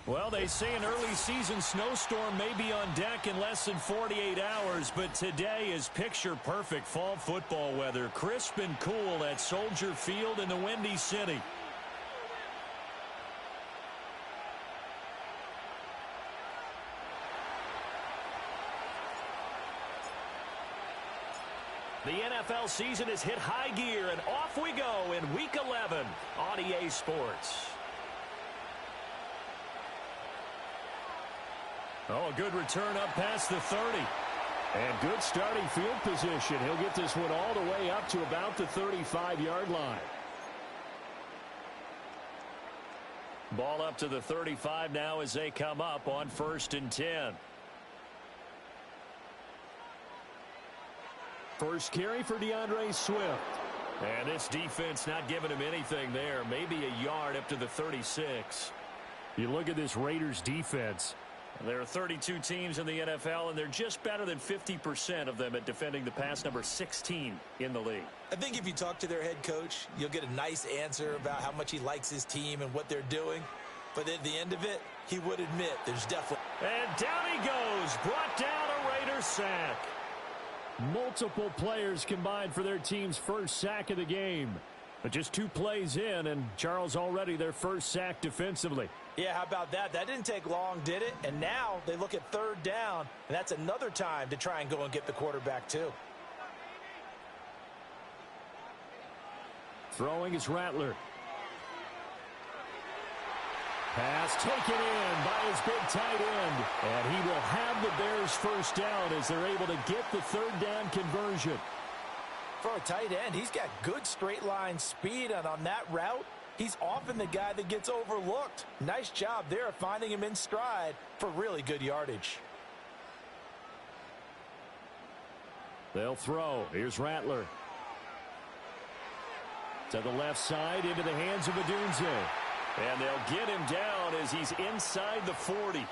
Well, they say an early season snowstorm may be on deck in less than 48 hours, but today is picture-perfect fall football weather. Crisp and cool at Soldier Field in the Windy City. The NFL season has hit high gear, and off we go in Week 11 on EA Sports. Oh, a good return up past the 30. And good starting field position. He'll get this one all the way up to about the 35-yard line. Ball up to the 35 now as they come up on 1st and 10. First carry for DeAndre Swift. And this defense not giving him anything there. Maybe a yard up to the 36. You look at this Raiders defense. There are 32 teams in the NFL, and they're just better than 50% of them at defending the pass, number 16 in the league. I think if you talk to their head coach, you'll get a nice answer about how much he likes his team and what they're doing. But at the end of it, he would admit there's definitely... And down he goes. Brought down a Raiders sack. Multiple players combined for their team's first sack of the game. But just 2 plays in, and Charles already their first sack defensively. Yeah, how about that? That didn't take long, did it? And now they look at 3rd down, and that's another time to try and go and get the quarterback too. Throwing is Rattler. Pass taken in by his big tight end. And he will have the Bears first down as they're able to get the 3rd down conversion. For a tight end, he's got good straight line speed, and on that route, he's often the guy that gets overlooked. Nice job there of finding him in stride for really good yardage. They'll throw. Here's Rattler. To the left side into the hands of Odunze. And they'll get him down as he's inside the 40.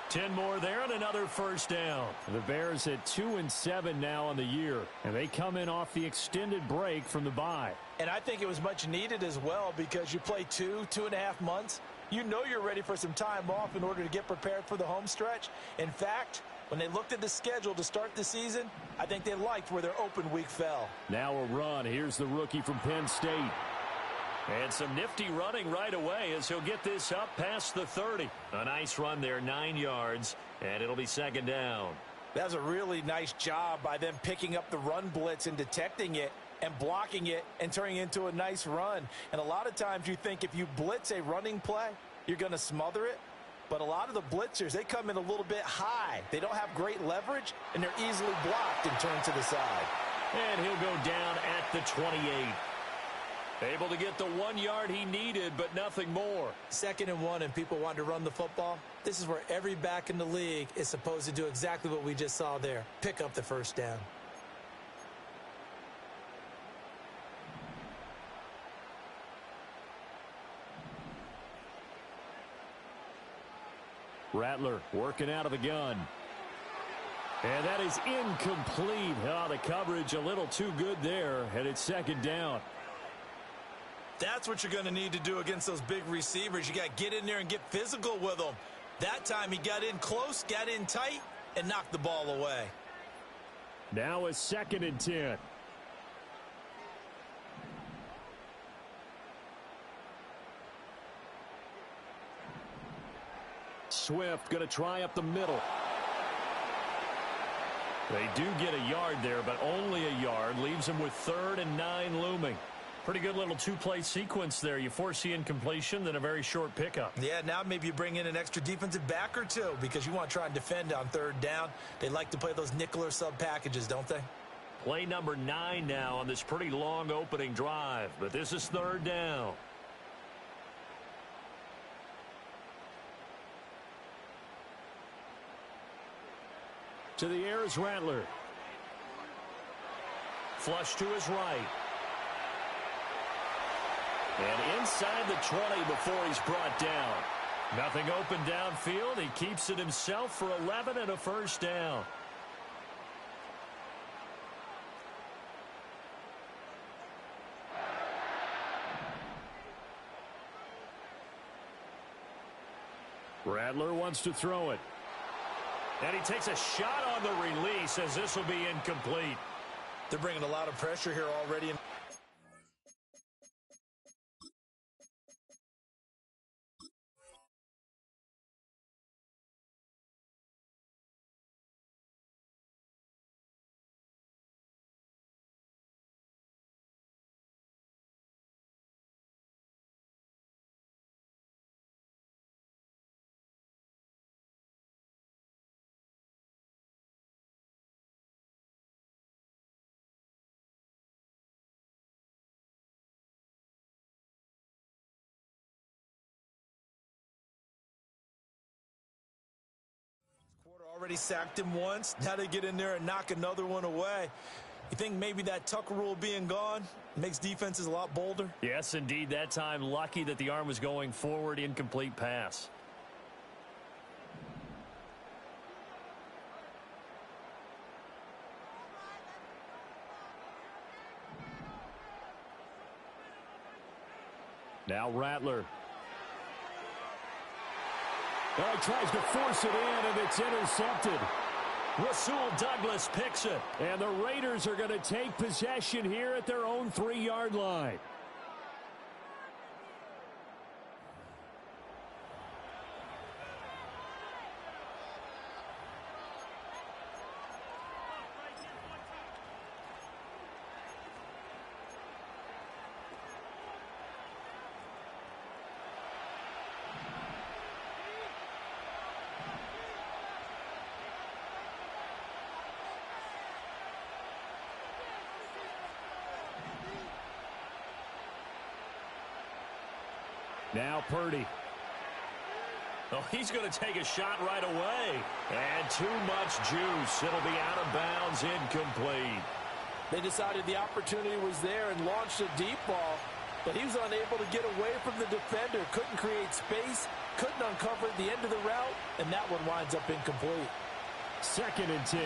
10 more there and another first down. The Bears at 2-7 now on the year, and they come in off the extended break from the bye. And I think it was much needed as well because you play 2.5 months. You know you're ready for some time off in order to get prepared for the home stretch. In fact, when they looked at the schedule to start the season, I think they liked where their open week fell. Now a run. Here's the rookie from Penn State. And some nifty running right away as he'll get this up past the 30. A nice run there, 9 yards, and it'll be 2nd down. That was a really nice job by them picking up the run blitz and detecting it and blocking it and turning it into a nice run. And a lot of times you think if you blitz a running play, you're going to smother it. But a lot of the blitzers, they come in a little bit high. They don't have great leverage, and they're easily blocked and turned to the side. And he'll go down at the 28. Able to get the 1 yard he needed, but nothing more. 2nd and 1, and people want to run the football. This is where every back in the league is supposed to do exactly what we just saw there. Pick up the first down. Rattler working out of the gun. And that is incomplete. Oh, the coverage a little too good there, and it's 2nd down. That's what you're going to need to do against those big receivers. You got to get in there and get physical with them. That time he got in close, got in tight, and knocked the ball away. Now a 2nd and 10. Swift going to try up the middle. They do get a yard there, but only a yard. Leaves them with 3rd and 9 looming. Pretty good little 2-play sequence there. You foresee incompletion, then a very short pickup. Yeah, now maybe you bring in an extra defensive back or 2 because you want to try and defend on 3rd down. They like to play those nickel or sub packages, don't they? Play number 9 now on this pretty long opening drive, but this is 3rd down. To the air is Rattler. Flush to his right. And inside the 20 before he's brought down. Nothing open downfield. He keeps it himself for 11 and a first down. Rattler wants to throw it. And he takes a shot on the release as this will be incomplete. They're bringing a lot of pressure here already. Already sacked him once. Now they get in there and knock another one away. You think maybe that Tucker rule being gone makes defenses a lot bolder? Yes, indeed. That time, lucky that the arm was going forward. Incomplete pass. Now Rattler. Oh, he tries to force it in, and it's intercepted. Rasul Douglas picks it. And the Raiders are going to take possession here at their own 3-yard line. Now Purdy. Oh, he's going to take a shot right away. And too much juice. It'll be out of bounds, incomplete. They decided the opportunity was there and launched a deep ball, but he was unable to get away from the defender. Couldn't create space, couldn't uncover the end of the route, and that one winds up incomplete. 2nd and 10.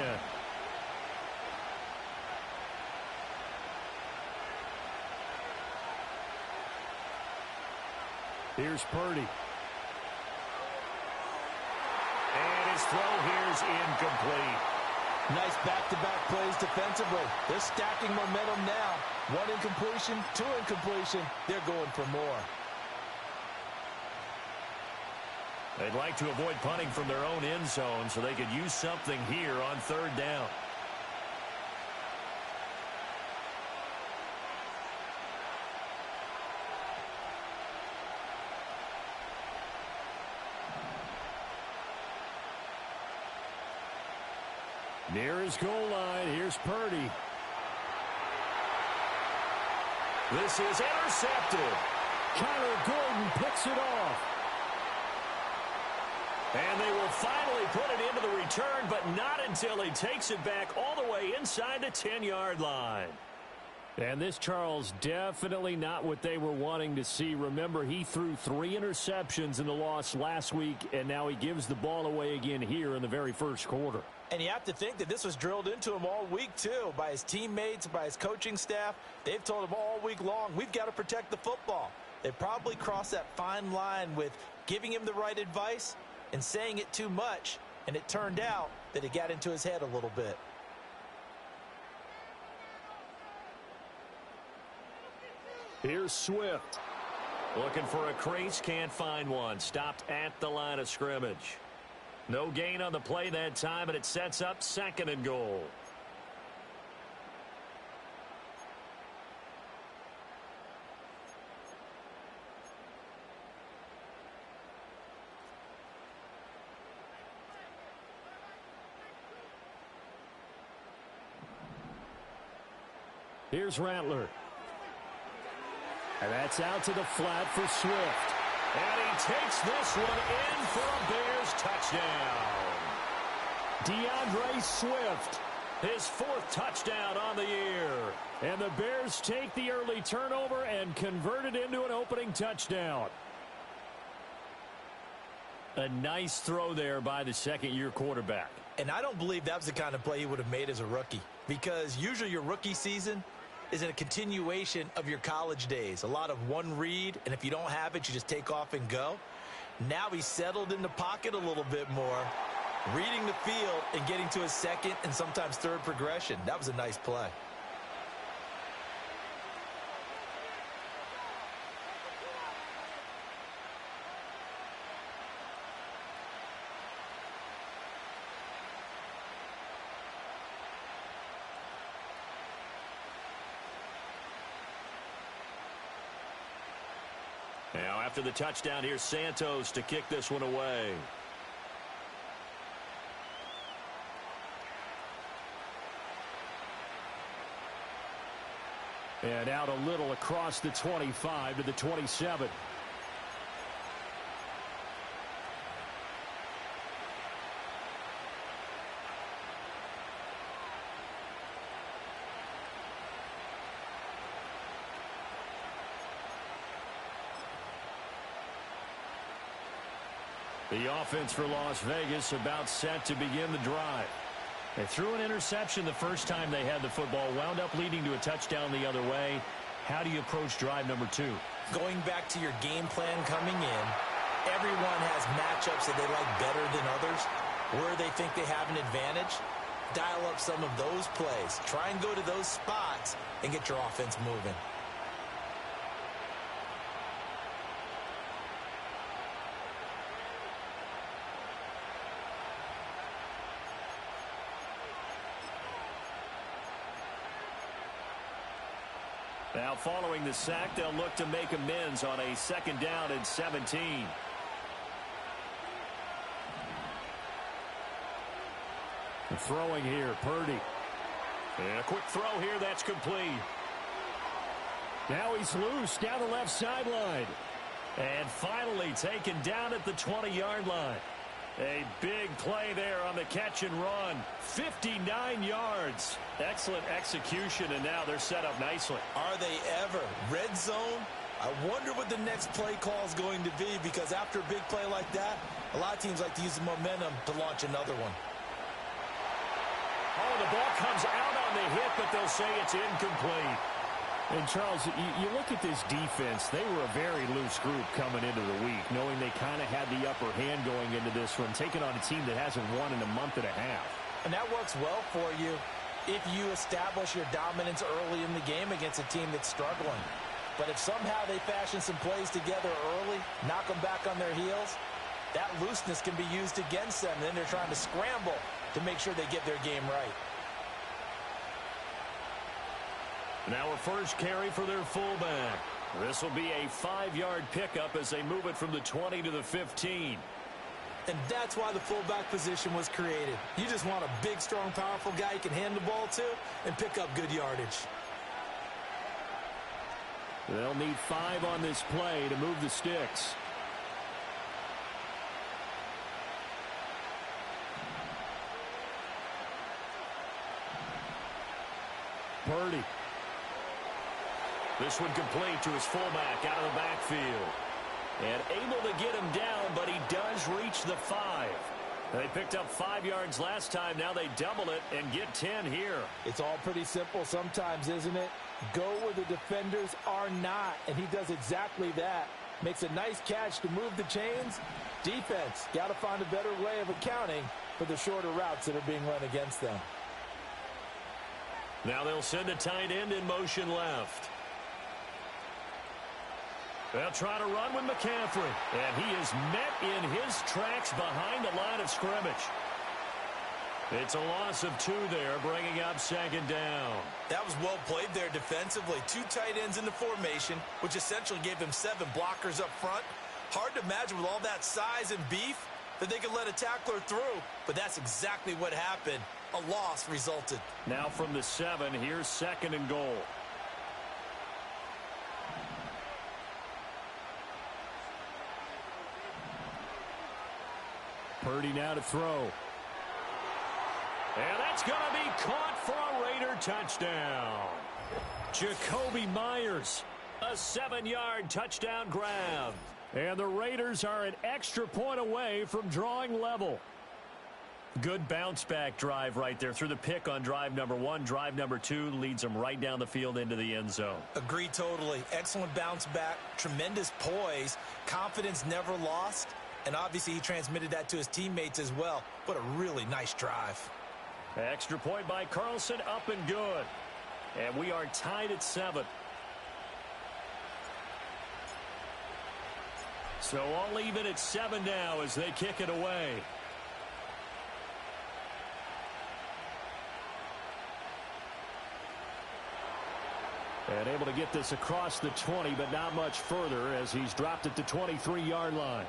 Here's Purdy. And his throw here's incomplete. Nice back-to-back plays defensively. They're stacking momentum now. 1 incompletion, 2 incompletion. They're going for more. They'd like to avoid punting from their own end zone so they could use something here on 3rd down. Near his goal line, here's Purdy. This is intercepted. Kyler Gordon picks it off. And they will finally put it into the return, but not until he takes it back all the way inside the 10-yard line. And this, Charles, definitely not what they were wanting to see. Remember, he threw 3 interceptions in the loss last week, and now he gives the ball away again here in the very first quarter. And you have to think that this was drilled into him all week, too, by his teammates, by his coaching staff. They've told him all week long, we've got to protect the football. They probably crossed that fine line with giving him the right advice and saying it too much, and it turned out that it got into his head a little bit. Here's Swift. Looking for a crease, can't find one. Stopped at the line of scrimmage. No gain on the play that time, and it sets up 2nd and goal. Here's Rattler. And that's out to the flat for Swift. And he takes this one in for a Bears touchdown. DeAndre Swift. His 4th touchdown on the year. And the Bears take the early turnover and convert it into an opening touchdown. A nice throw there by the 2nd-year quarterback. And I don't believe that was the kind of play he would have made as a rookie, because usually your rookie season is in a continuation of your college days. A lot of one read, and if you don't have it, you just take off and go. Now he's settled in the pocket a little bit more, reading the field and getting to his second and sometimes third progression. That was a nice play. Now after the touchdown, here's Santos to kick this one away. And out a little across the 25 to the 27. The offense for Las Vegas about set to begin the drive. They threw an interception the first time they had the football, wound up leading to a touchdown the other way. How do you approach drive number 2? Going back to your game plan coming in, everyone has matchups that they like better than others. Where they think they have an advantage, dial up some of those plays. Try and go to those spots and get your offense moving. Now following the sack, they'll look to make amends on a 2nd down and 17. Throwing here, Purdy. And a quick throw here, that's complete. Now he's loose down the left sideline. And finally taken down at the 20-yard line. A big play there on the catch and run. 59 yards. Excellent execution, and now they're set up nicely. Are they ever? Red zone? I wonder what the next play call is going to be, because after a big play like that, a lot of teams like to use the momentum to launch another one. Oh, the ball comes out on the hit, but they'll say it's incomplete. And, Charles, you look at this defense, they were a very loose group coming into the week, knowing they kind of had the upper hand going into this one, taking on a team that hasn't won in a month and a half. And that works well for you if you establish your dominance early in the game against a team that's struggling. But if somehow they fashion some plays together early, knock them back on their heels, that looseness can be used against them. Then they're trying to scramble to make sure they get their game right. Now a first carry for their fullback. This will be a 5-yard pickup as they move it from the 20 to the 15. And that's why the fullback position was created. You just want a big, strong, powerful guy you can hand the ball to and pick up good yardage. They'll need 5 on this play to move the sticks. Purdy. This one complete to his fullback out of the backfield. And able to get him down, but he does reach the 5. They picked up 5 yards last time. Now they double it and get 10 here. It's all pretty simple sometimes, isn't it? Go where the defenders are not, and he does exactly that. Makes a nice catch to move the chains. Defense, got to find a better way of accounting for the shorter routes that are being run against them. Now they'll send a tight end in motion left. They'll try to run with McCaffrey. And he is met in his tracks behind the line of scrimmage. It's a loss of 2 there, bringing up 2nd down. That was well played there defensively. 2 tight ends in the formation, which essentially gave them 7 blockers up front. Hard to imagine with all that size and beef that they could let a tackler through. But that's exactly what happened. A loss resulted. Now from the 7, here's 2nd and goal. Purdy now to throw. And that's going to be caught for a Raider touchdown. Jacoby Myers, a 7-yard touchdown grab. And the Raiders are an extra point away from drawing level. Good bounce-back drive right there through the pick on drive number 1. Drive number 2 leads them right down the field into the end zone. Agree totally. Excellent bounce back, tremendous poise, confidence never lost, and obviously he transmitted that to his teammates as well. What a really nice drive. Extra point by Carlson, up and good. And we are tied at 7. So all even at 7 now as they kick it away. And able to get this across the 20, but not much further as he's dropped at the 23-yard line.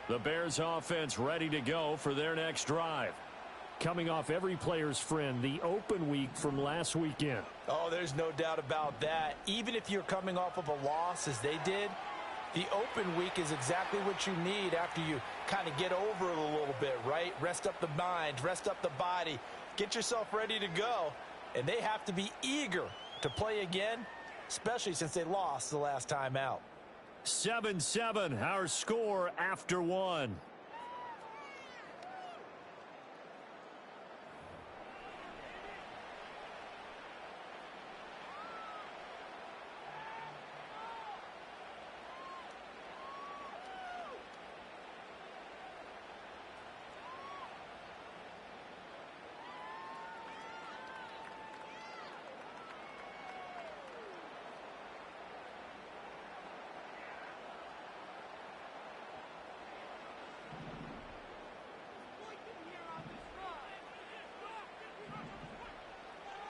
The Bears offense ready to go for their next drive. Coming off every player's friend, the open week from last weekend. Oh, there's no doubt about that. Even if you're coming off of a loss as they did, the open week is exactly what you need after you kind of get over it a little bit, right? Rest up the mind, rest up the body, get yourself ready to go. And they have to be eager to play again, especially since they lost the last time out. 7-7, our score after 1.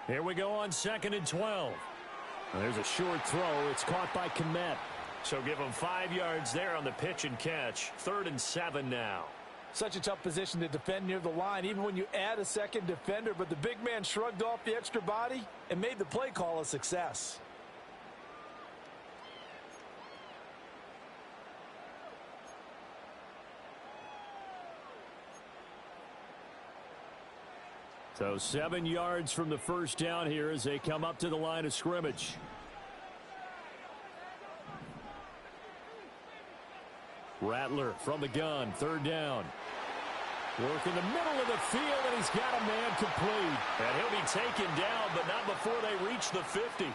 Here we go on 2nd and 12. There's a short throw. It's caught by Komet. So give him 5 yards there on the pitch and catch. 3rd and 7 now. Such a tough position to defend near the line, even when you add a second defender. But the big man shrugged off the extra body and made the play call a success. So 7 yards from the first down here as they come up to the line of scrimmage. Rattler from the gun, 3rd down. Work in the middle of the field, and he's got a man complete. And he'll be taken down, but not before they reach the 50.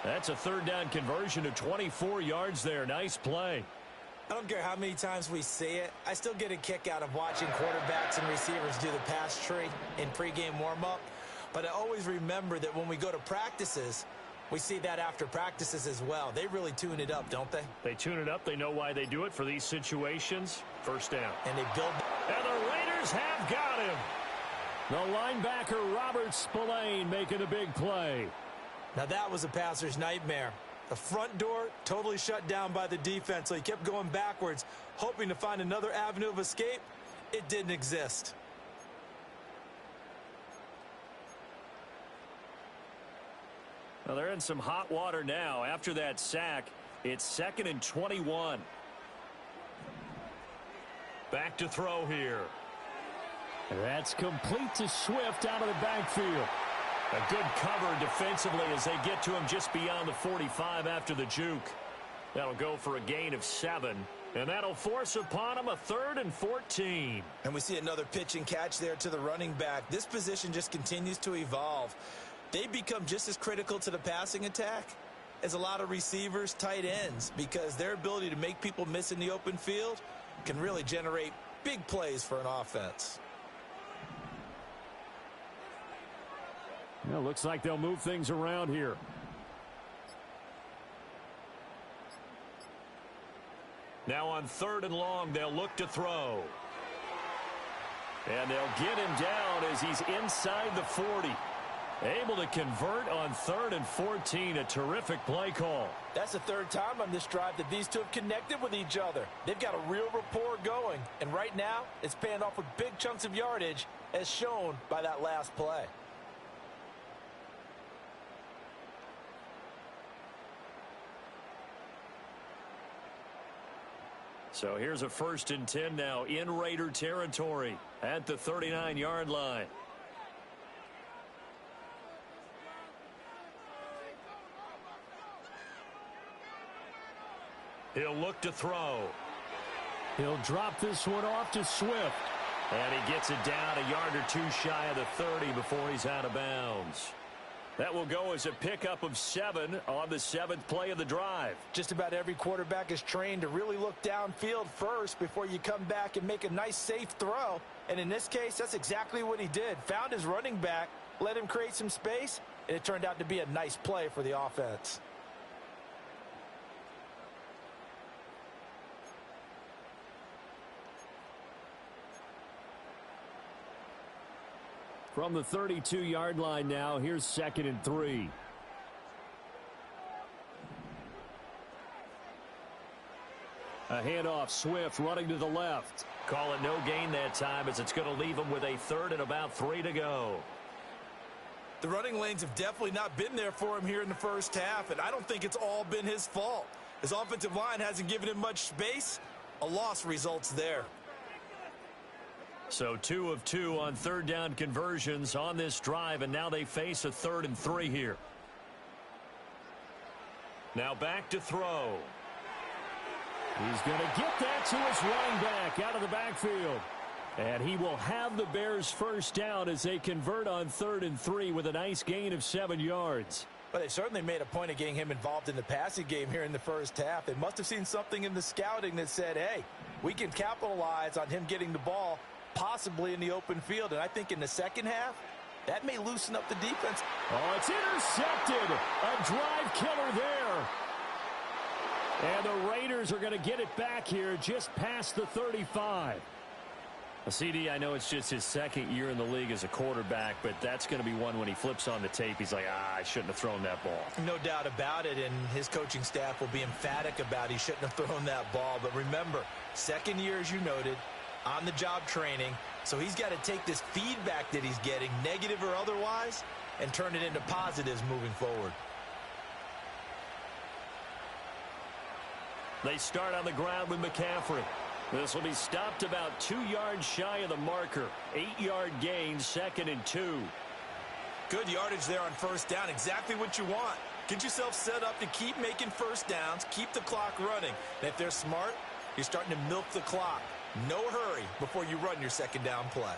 That's a 3rd down conversion of 24 yards there. Nice play. I don't care how many times we see it. I still get a kick out of watching quarterbacks and receivers do the pass tree in pregame warm-up. But I always remember that when we go to practices, we see that after practices as well. They really tune it up, don't they? They tune it up. They know why they do it for these situations. 1st down. And they build. And the Raiders have got him. The linebacker, Robert Spillane, making a big play. Now that was a passer's nightmare. The front door totally shut down by the defense, so he kept going backwards, hoping to find another avenue of escape. It didn't exist. Well, they're in some hot water now. After that sack, it's 2nd and 21. Back to throw here. That's complete to Swift out of the backfield. A good cover defensively as they get to him just beyond the 45 after the juke. That'll go for a gain of 7. And that'll force upon him a 3rd and 14. And we see another pitch and catch there to the running back. This position just continues to evolve. They become just as critical to the passing attack as a lot of receivers, tight ends, because their ability to make people miss in the open field can really generate big plays for an offense. Well, looks like they'll move things around here. Now on 3rd and long, they'll look to throw. And they'll get him down as he's inside the 40. Able to convert on 3rd and 14. A terrific play call. That's the 3rd time on this drive that these two have connected with each other. They've got a real rapport going. And right now, it's paying off with big chunks of yardage, as shown by that last play. So here's a 1st and 10 now in Raider territory at the 39-yard line. He'll look to throw. He'll drop this one off to Swift. And he gets it down a yard or two shy of the 30 before he's out of bounds. That will go as a pickup of 7 on the 7th play of the drive. Just about every quarterback is trained to really look downfield first before you come back and make a nice, safe throw. And in this case, that's exactly what he did. Found his running back, let him create some space, and it turned out to be a nice play for the offense. From the 32-yard line now, here's 2nd and 3. A handoff, Swift running to the left. Call it no gain that time as it's going to leave him with a 3rd and about 3 to go. The running lanes have definitely not been there for him here in the first half, and I don't think it's all been his fault. His offensive line hasn't given him much space. A loss results there. So 2 of 2 on 3rd down conversions on this drive, and now they face a 3rd and 3 here. Now back to throw. He's going to get that to his running back out of the backfield. And he will have the Bears first down as they convert on 3rd and 3 with a nice gain of 7 yards. Well, they certainly made a point of getting him involved in the passing game here in the first half. They must have seen something in the scouting that said, hey, we can capitalize on him getting the ball possibly in the open field. And I think in the second half, that may loosen up the defense. Oh, it's intercepted. A drive killer there. And the Raiders are going to get it back here just past the 35. CD, I know it's just his 2nd year in the league as a quarterback, but that's going to be one when he flips on the tape. He's like, I shouldn't have thrown that ball. No doubt about it, and his coaching staff will be emphatic about he shouldn't have thrown that ball. But remember, 2nd year, as you noted, on-the-job training, so he's got to take this feedback that he's getting, negative or otherwise, and turn it into positives moving forward. They start on the ground with McCaffrey. This will be stopped about 2 yards shy of the marker. 8-yard gain, 2nd and 2. Good yardage there on first down. Exactly what you want. Get yourself set up to keep making first downs, keep the clock running. And if they're smart, you're starting to milk the clock. No hurry before you run your 2nd down play.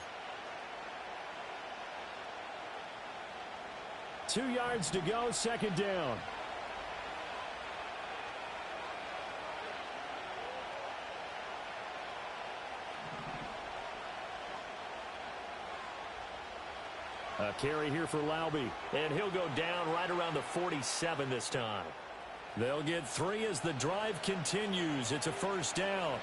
2 yards to go, 2nd down. A carry here for Laube, and he'll go down right around the 47 this time. They'll get 3 as the drive continues. It's a first down.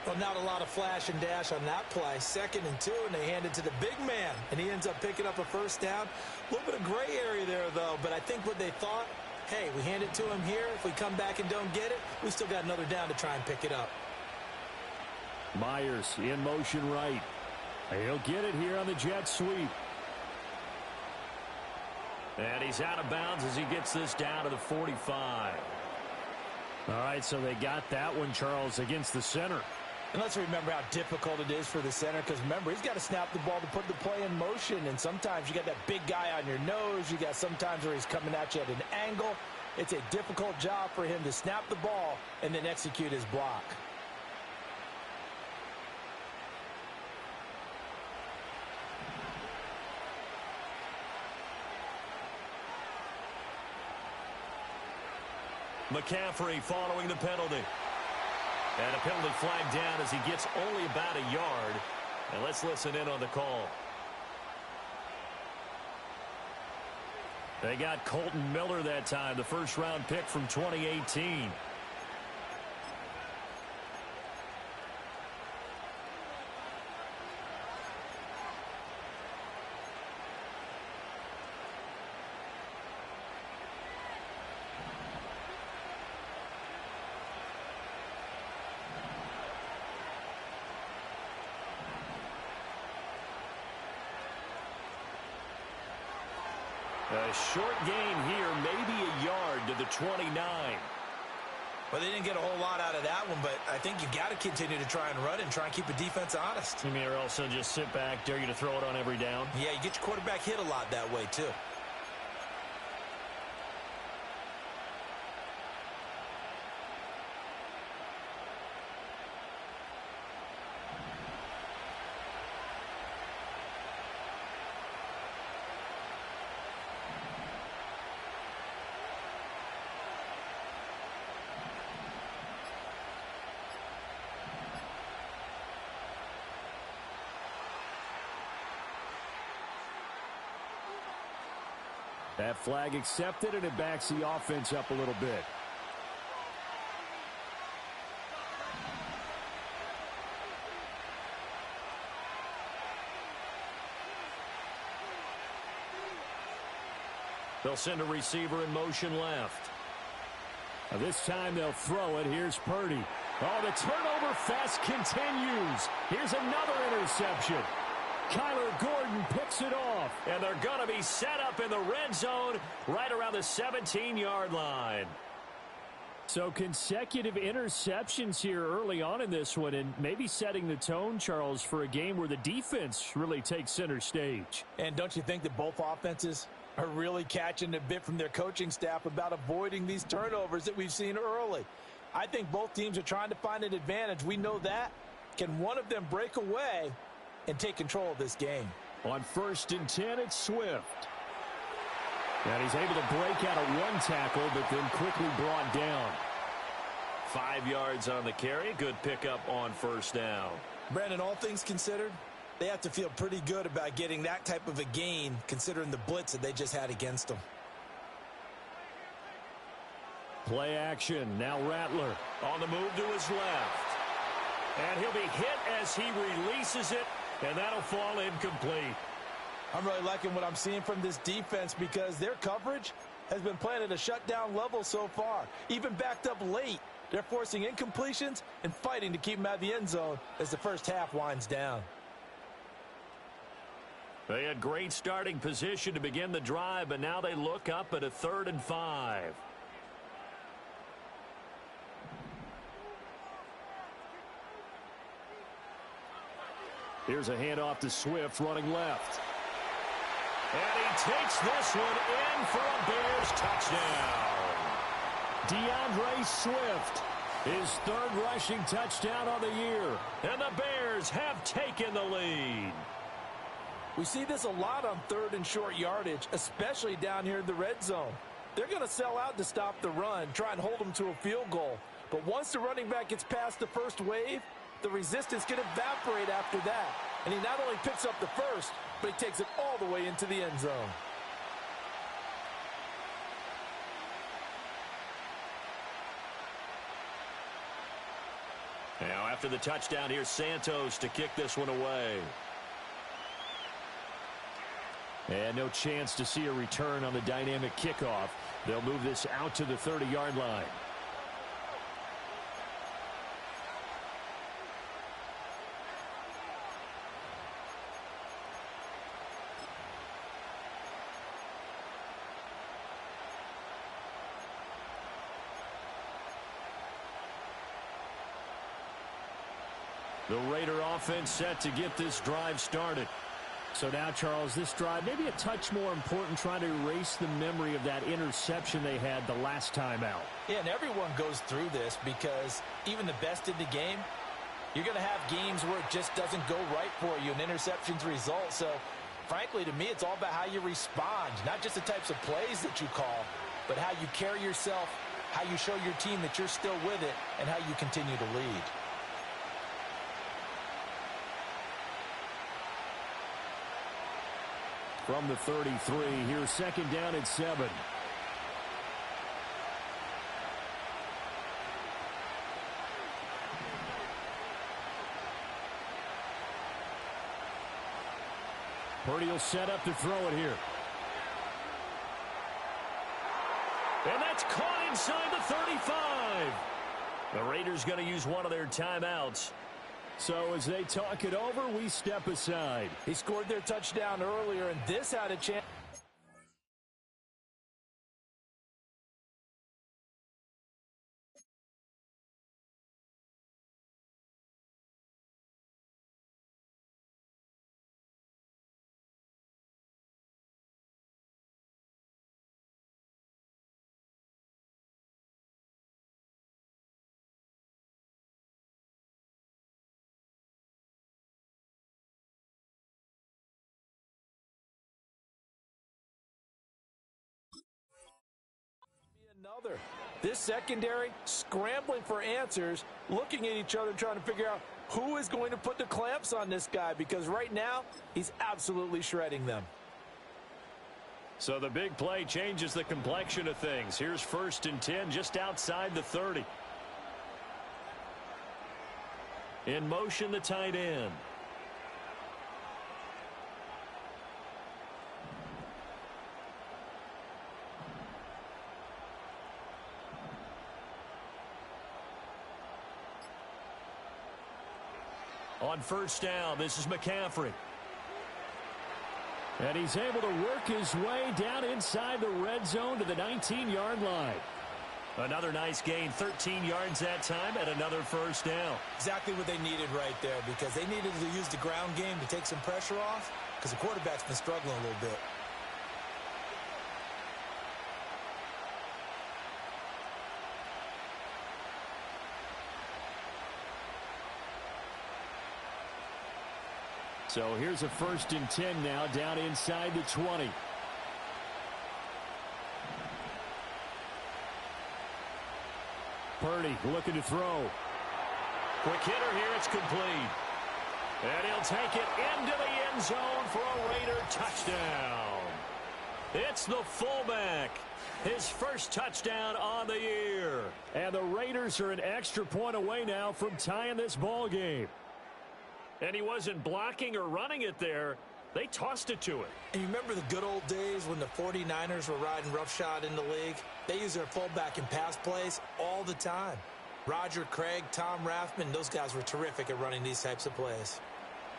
Well, not a lot of flash and dash on that play. 2nd and 2, and they hand it to the big man, and he ends up picking up a first down. A little bit of gray area there, though, but I think what they thought, hey, we hand it to him here. If we come back and don't get it, we still got another down to try and pick it up. Myers in motion right. He'll get it here on the jet sweep. And he's out of bounds as he gets this down to the 45. All right, so they got that one, Charles, against the center. And let's remember how difficult it is for the center, because remember, he's got to snap the ball to put the play in motion, and sometimes you got that big guy on your nose. You got sometimes where he's coming at you at an angle. It's a difficult job for him to snap the ball and then execute his block. McCaffrey following the penalty. And a penalty flag down as he gets only about a yard. And let's listen in on the call. They got Colton Miller that time, the first-round pick from 2018. A short gain here, maybe a yard to the 29. Well, they didn't get a whole lot out of that one, but I think you got to continue to try and run and try and keep the defense honest. You mean, or also just sit back, dare you to throw it on every down? Yeah, you get your quarterback hit a lot that way, too. That flag accepted, and it backs the offense up a little bit. They'll send a receiver in motion left. Now this time they'll throw it. Here's Purdy. Oh, the turnover fest continues. Here's another interception. Kyler Gordon picks it off. And they're going to be set up in the red zone right around the 17-yard line. So consecutive interceptions here early on in this one, and maybe setting the tone, Charles, for a game where the defense really takes center stage. And don't you think that both offenses are really catching a bit from their coaching staff about avoiding these turnovers that we've seen early? I think both teams are trying to find an advantage. We know that. Can one of them break away and take control of this game? On 1st and 10, it's Swift. And he's able to break out of one tackle, but then quickly brought down. 5 yards on the carry. Good pickup on 1st down. Brandon, all things considered, they have to feel pretty good about getting that type of a gain, considering the blitz that they just had against them. Play action. Now Rattler. On the move to his left. And he'll be hit as he releases it, and that'll fall incomplete. I'm really liking what I'm seeing from this defense because their coverage has been playing at a shutdown level so far. Even backed up late, they're forcing incompletions and fighting to keep them out of the end zone as the first half winds down. They had great starting position to begin the drive, but now they look up at a 3rd and 5. Here's a handoff to Swift running left. And he takes this one in for a Bears touchdown. DeAndre Swift, his 3rd rushing touchdown of the year. And the Bears have taken the lead. We see this a lot on 3rd and short yardage, especially down here in the red zone. They're going to sell out to stop the run, try and hold them to a field goal. But once the running back gets past the first wave, the resistance can evaporate after that. And he not only picks up the first, but he takes it all the way into the end zone. Now after the touchdown, here's Santos to kick this one away. And no chance to see a return on the dynamic kickoff. They'll move this out to the 30-yard line. The Raider offense set to get this drive started. So now, Charles, this drive maybe a touch more important, trying to erase the memory of that interception they had the last time out. Yeah, and everyone goes through this because even the best in the game, you're going to have games where it just doesn't go right for you, and interceptions result. So, frankly, to me, it's all about how you respond, not just the types of plays that you call, but how you carry yourself, how you show your team that you're still with it, and how you continue to lead. From the 33, here's 2nd down and 7. Purdy will set up to throw it here. And that's caught inside the 35. The Raiders going to use one of their timeouts. So as they talk it over, we step aside. He scored their touchdown earlier, and this had a chance. Another. This secondary scrambling for answers, looking at each other, trying to figure out who is going to put the clamps on this guy, because right now he's absolutely shredding them. So the big play changes the complexion of things. Here's 1st and 10 just outside the 30. In motion, the tight end. On 1st down, this is McCaffrey. And he's able to work his way down inside the red zone to the 19-yard line. Another nice gain, 13 yards that time, and another 1st down. Exactly what they needed right there, because they needed to use the ground game to take some pressure off, because the quarterback's been struggling a little bit. So here's a 1st and 10 now, down inside the 20. Purdy looking to throw. Quick hitter here, it's complete. And he'll take it into the end zone for a Raider touchdown. It's the fullback. His first touchdown on the year. And the Raiders are an extra point away now from tying this ball game. And he wasn't blocking or running it there. They tossed it to him. And you remember the good old days when the 49ers were riding roughshod in the league? They use their fullback in pass plays all the time. Roger Craig, Tom Rathman, those guys were terrific at running these types of plays.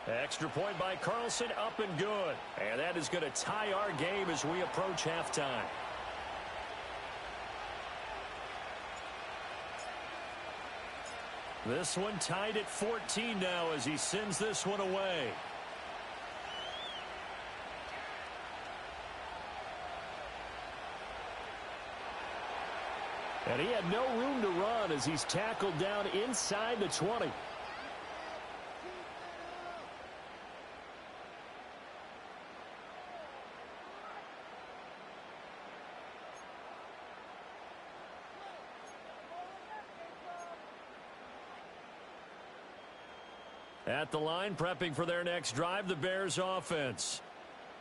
Extra point by Carlson, up and good. And that is going to tie our game as we approach halftime. This one tied at 14 now as he sends this one away. And he had no room to run as he's tackled down inside the 20. At the line, prepping for their next drive, the Bears offense.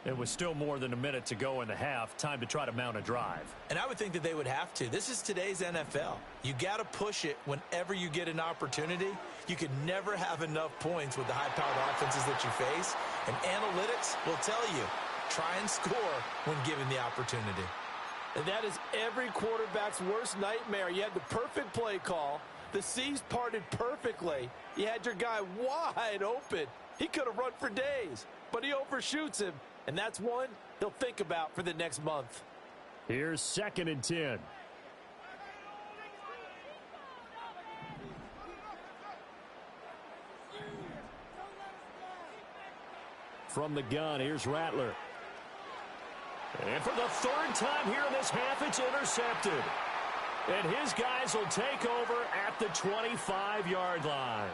It was still more than a minute to go in the half. Time to try to mount a drive. And I would think that they would have to. This is today's NFL. You got to push it whenever you get an opportunity. You could never have enough points with the high-powered offenses that you face. And analytics will tell you, try and score when given the opportunity. And that is every quarterback's worst nightmare. You had the perfect play call. The C's parted perfectly. You had your guy wide open. He could have run for days, but he overshoots him, and that's one he'll think about for the next month. Here's 2nd and 10. From the gun, here's Rattler. And for the 3rd time here in this half, it's intercepted. And his guys will take over at the 25-yard line.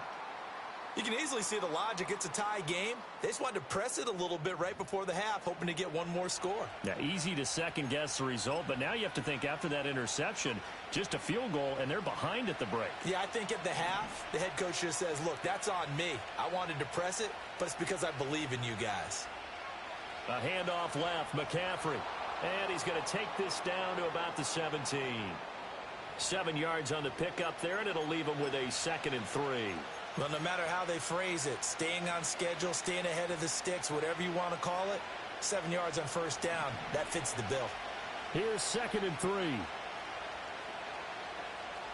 You can easily see the logic. It's a tie game. They just wanted to press it a little bit right before the half, hoping to get one more score. Yeah, easy to second-guess the result, but now you have to think after that interception, just a field goal, and they're behind at the break. Yeah, I think at the half, the head coach just says, look, that's on me. I wanted to press it, but it's because I believe in you guys. A handoff left, McCaffrey. And he's going to take this down to about the 17. 7 yards on the pickup there, and it'll leave him with a 2nd and 3. Well, no matter how they phrase it, staying on schedule, staying ahead of the sticks, whatever you want to call it, 7 yards on 1st down, that fits the bill. Here's 2nd and 3.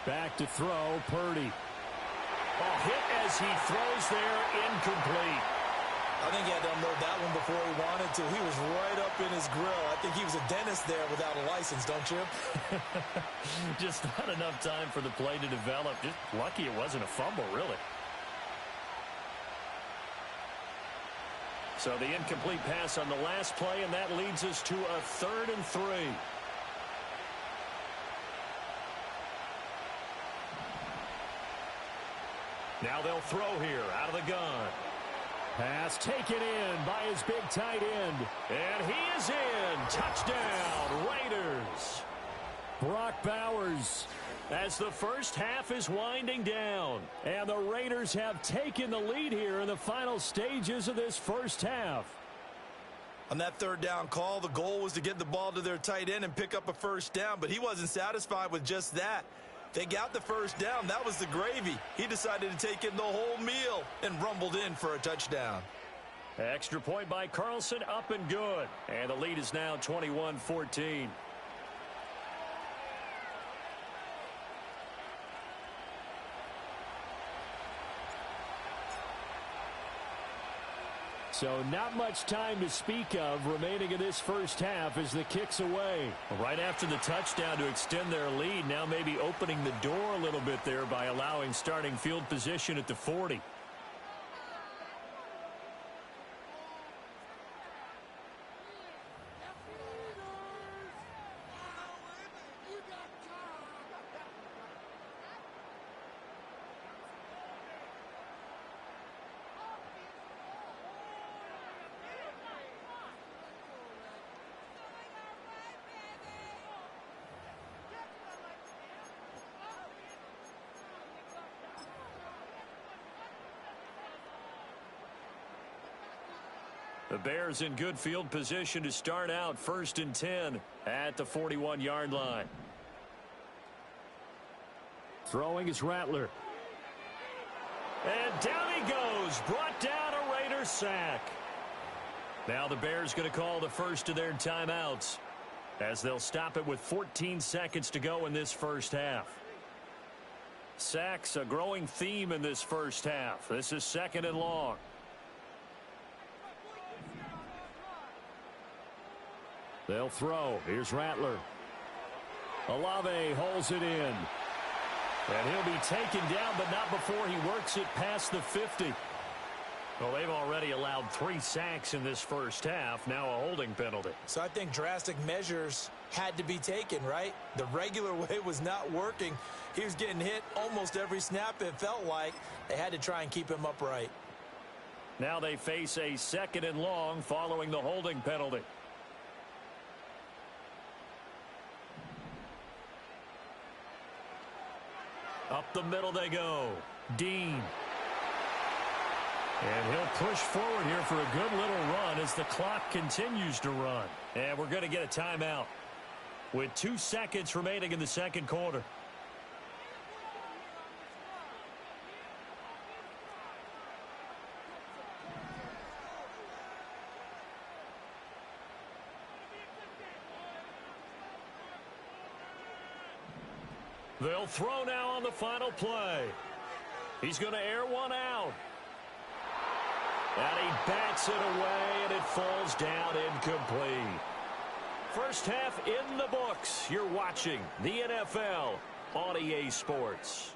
Back to throw, Purdy. Oh, hit as he throws there, incomplete. I think he had to unload that one before he wanted to. He was right up in his grill. I think he was a dentist there without a license, don't you? Just not enough time for the play to develop. Just lucky it wasn't a fumble, really. So the incomplete pass on the last play, and that leads us to a 3rd and 3. Now they'll throw here out of the gun. Pass taken in by his big tight end. And he is in. Touchdown, Raiders. Brock Bowers as the first half is winding down. And the Raiders have taken the lead here in the final stages of this first half. On that third down call, the goal was to get the ball to their tight end and pick up a first down, but he wasn't satisfied with just that. They got the first down. That was the gravy. He decided to take in the whole meal and rumbled in for a touchdown. Extra point by Carlson, up and good. And the lead is now 21-14. So not much time to speak of remaining in this first half as the kick's away. Right after the touchdown to extend their lead, now maybe opening the door a little bit there by allowing starting field position at the 40. The Bears in good field position to start out 1st and 10 at the 41-yard line. Throwing is Rattler. And down he goes. Brought down a Raider sack. Now the Bears going to call the first of their timeouts as they'll stop it with 14 seconds to go in this first half. Sacks a growing theme in this first half. This is 2nd and long. They'll throw. Here's Rattler. Olave holds it in. And he'll be taken down, but not before he works it past the 50. Well, they've already allowed 3 sacks in this first half. Now a holding penalty. So I think drastic measures had to be taken, right? The regular way was not working. He was getting hit almost every snap, it felt like. They had to try and keep him upright. Now they face a 2nd and long following the holding penalty. Up the middle they go. Dean. And he'll push forward here for a good little run as the clock continues to run. And we're going to get a timeout with 2 seconds remaining in the second quarter. They'll throw now on the final play. He's going to air one out. And he bats it away, and it falls down incomplete. First half in the books. You're watching the NFL on EA Sports.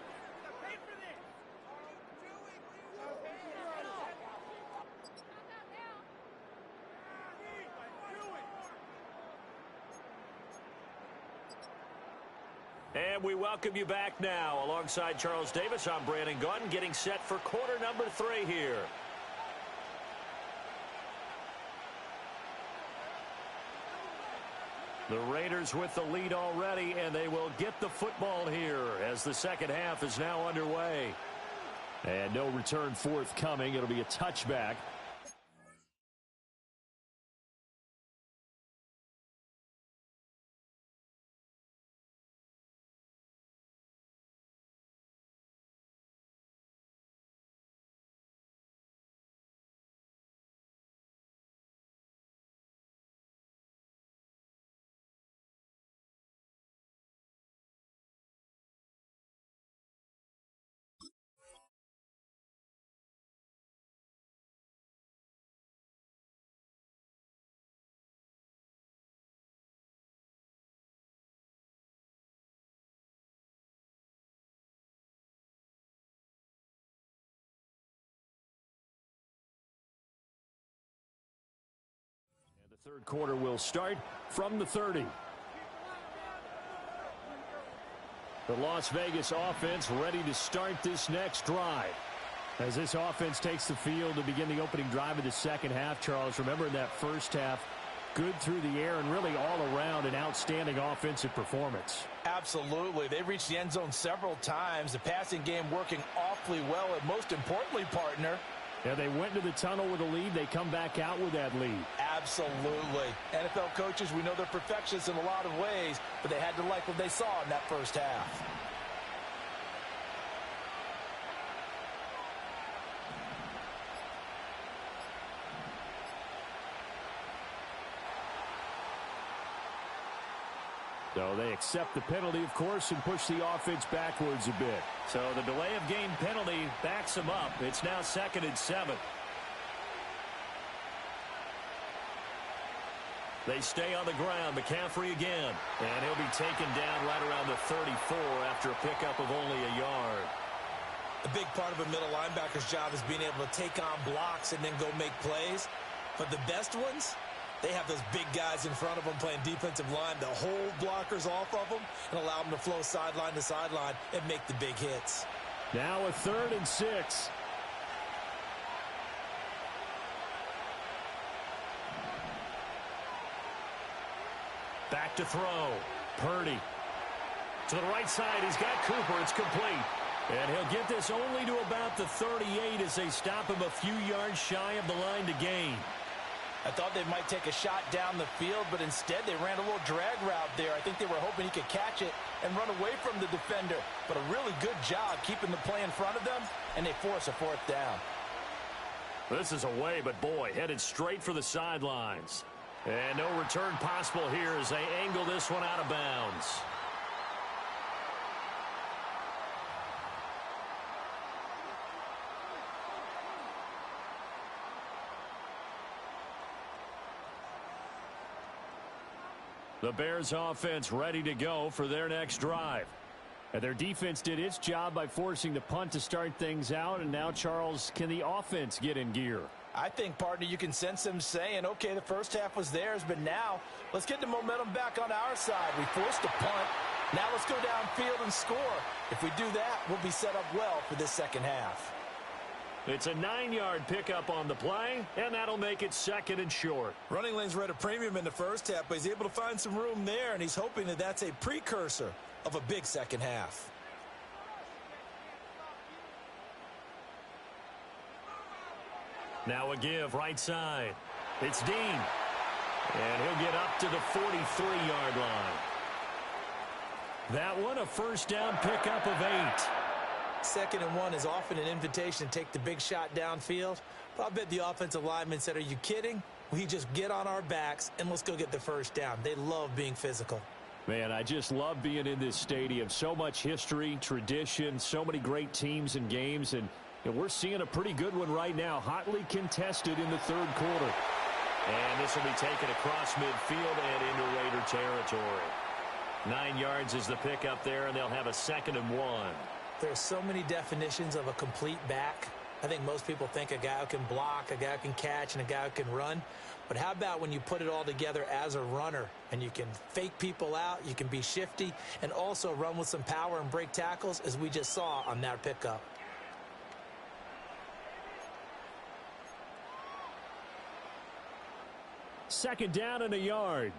And we welcome you back now. Alongside Charles Davis, I'm Brandon Gunn, getting set for quarter number 3 here. The Raiders with the lead already, and they will get the football here as the second half is now underway. And no return forthcoming. It'll be a touchback. The third quarter will start from the 30. The Las Vegas offense ready to start this next drive. As this offense takes the field to begin the opening drive of the second half, Charles, remember in that first half, good through the air and really all around an outstanding offensive performance. Absolutely. They reached the end zone several times. The passing game working awfully well. And most importantly, partner, Yeah, they went to the tunnel with a lead. They come back out with that lead. Absolutely. NFL coaches, we know they're perfectionists in a lot of ways, but they had to like what they saw in that first half. So they accept the penalty, of course, and push the offense backwards a bit. So the delay of game penalty backs them up. It's now 2nd and 7. They stay on the ground. McCaffrey again. And he'll be taken down right around the 34 after a pickup of only a yard. A big part of a middle linebacker's job is being able to take on blocks and then go make plays. But the best ones, they have those big guys in front of them playing defensive line to hold blockers off of them and allow them to flow sideline to sideline and make the big hits. Now a 3rd and 6. Back to throw. Purdy. To the right side, he's got Cooper. It's complete. And he'll get this only to about the 38 as they stop him a few yards shy of the line to gain. I thought they might take a shot down the field, but instead they ran a little drag route there. I think they were hoping he could catch it and run away from the defender. But a really good job keeping the play in front of them, and they force a 4th down. This is away, but boy, headed straight for the sidelines. And no return possible here as they angle this one out of bounds. The Bears offense ready to go for their next drive. And their defense did its job by forcing the punt to start things out. And now, Charles, can the offense get in gear? I think, partner, you can sense them saying, okay, the first half was theirs, but now let's get the momentum back on our side. We forced a punt. Now let's go downfield and score. If we do that, we'll be set up well for this second half. It's a 9-yard pickup on the play, and that'll make it 2nd and short. Running lanes were at a premium in the first half, but he's able to find some room there, and he's hoping that that's a precursor of a big second half. Now a give right side. It's Dean. And he'll get up to the 43-yard line. That one a first down pickup of 8. 2nd and 1 is often an invitation to take the big shot downfield. But I bet the offensive lineman said, are you kidding? We just get on our backs and let's go get the first down. They love being physical. Man, I just love being in this stadium. So much history, tradition, so many great teams and games. And we're seeing a pretty good one right now, hotly contested in the 3rd quarter. And this will be taken across midfield and into Raider territory. 9 yards is the pickup there, and they'll have a 2nd and 1. There's so many definitions of a complete back. I think most people think a guy who can block, a guy who can catch, and a guy who can run. But how about when you put it all together as a runner and you can fake people out, you can be shifty, and also run with some power and break tackles, as we just saw on that pickup. Second down and a yard.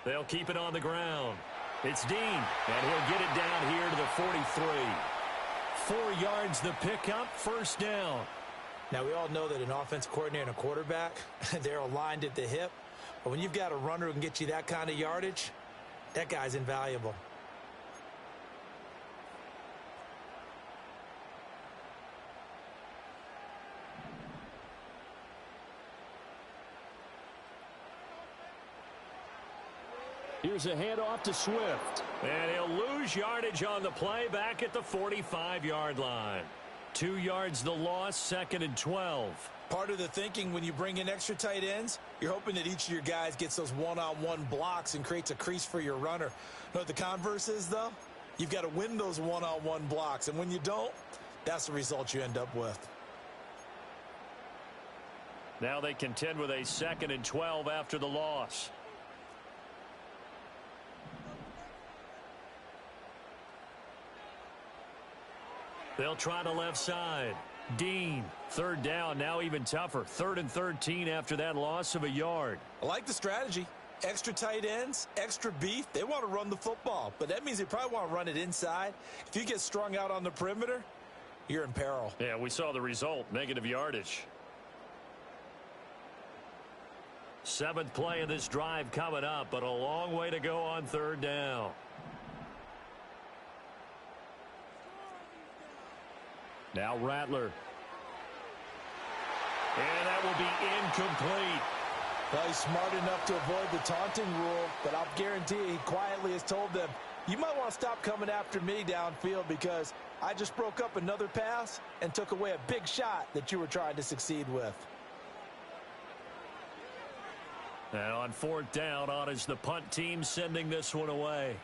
They'll keep it on the ground. It's Dean, and he'll get it down here to the 43. 4 yards the pickup, first down. Now, we all know that an offense coordinator and a quarterback, they're aligned at the hip. But when you've got a runner who can get you that kind of yardage, that guy's invaluable. Here's a handoff to Swift. And he'll lose yardage on the play back at the 45-yard line. 2 yards the loss, 2nd and 12. Part of the thinking when you bring in extra tight ends, you're hoping that each of your guys gets those one-on-one blocks and creates a crease for your runner. You know what the converse is, though? You've got to win those one-on-one blocks, and when you don't, that's the result you end up with. Now they contend with a 2nd and 12 after the loss. They'll try the left side. Dean, 3rd down, now even tougher. 3rd and 13 after that loss of a yard. I like the strategy. Extra tight ends, extra beef, they want to run the football. But that means they probably want to run it inside. If you get strung out on the perimeter, you're in peril. Yeah, we saw the result, negative yardage. 7th play of this drive coming up, but a long way to go on 3rd down. Now Rattler. And that will be incomplete. Well, he's smart enough to avoid the taunting rule, but I'll guarantee he quietly has told them, you might want to stop coming after me downfield because I just broke up another pass and took away a big shot that you were trying to succeed with. And on 4th down, on is the punt team sending this one away.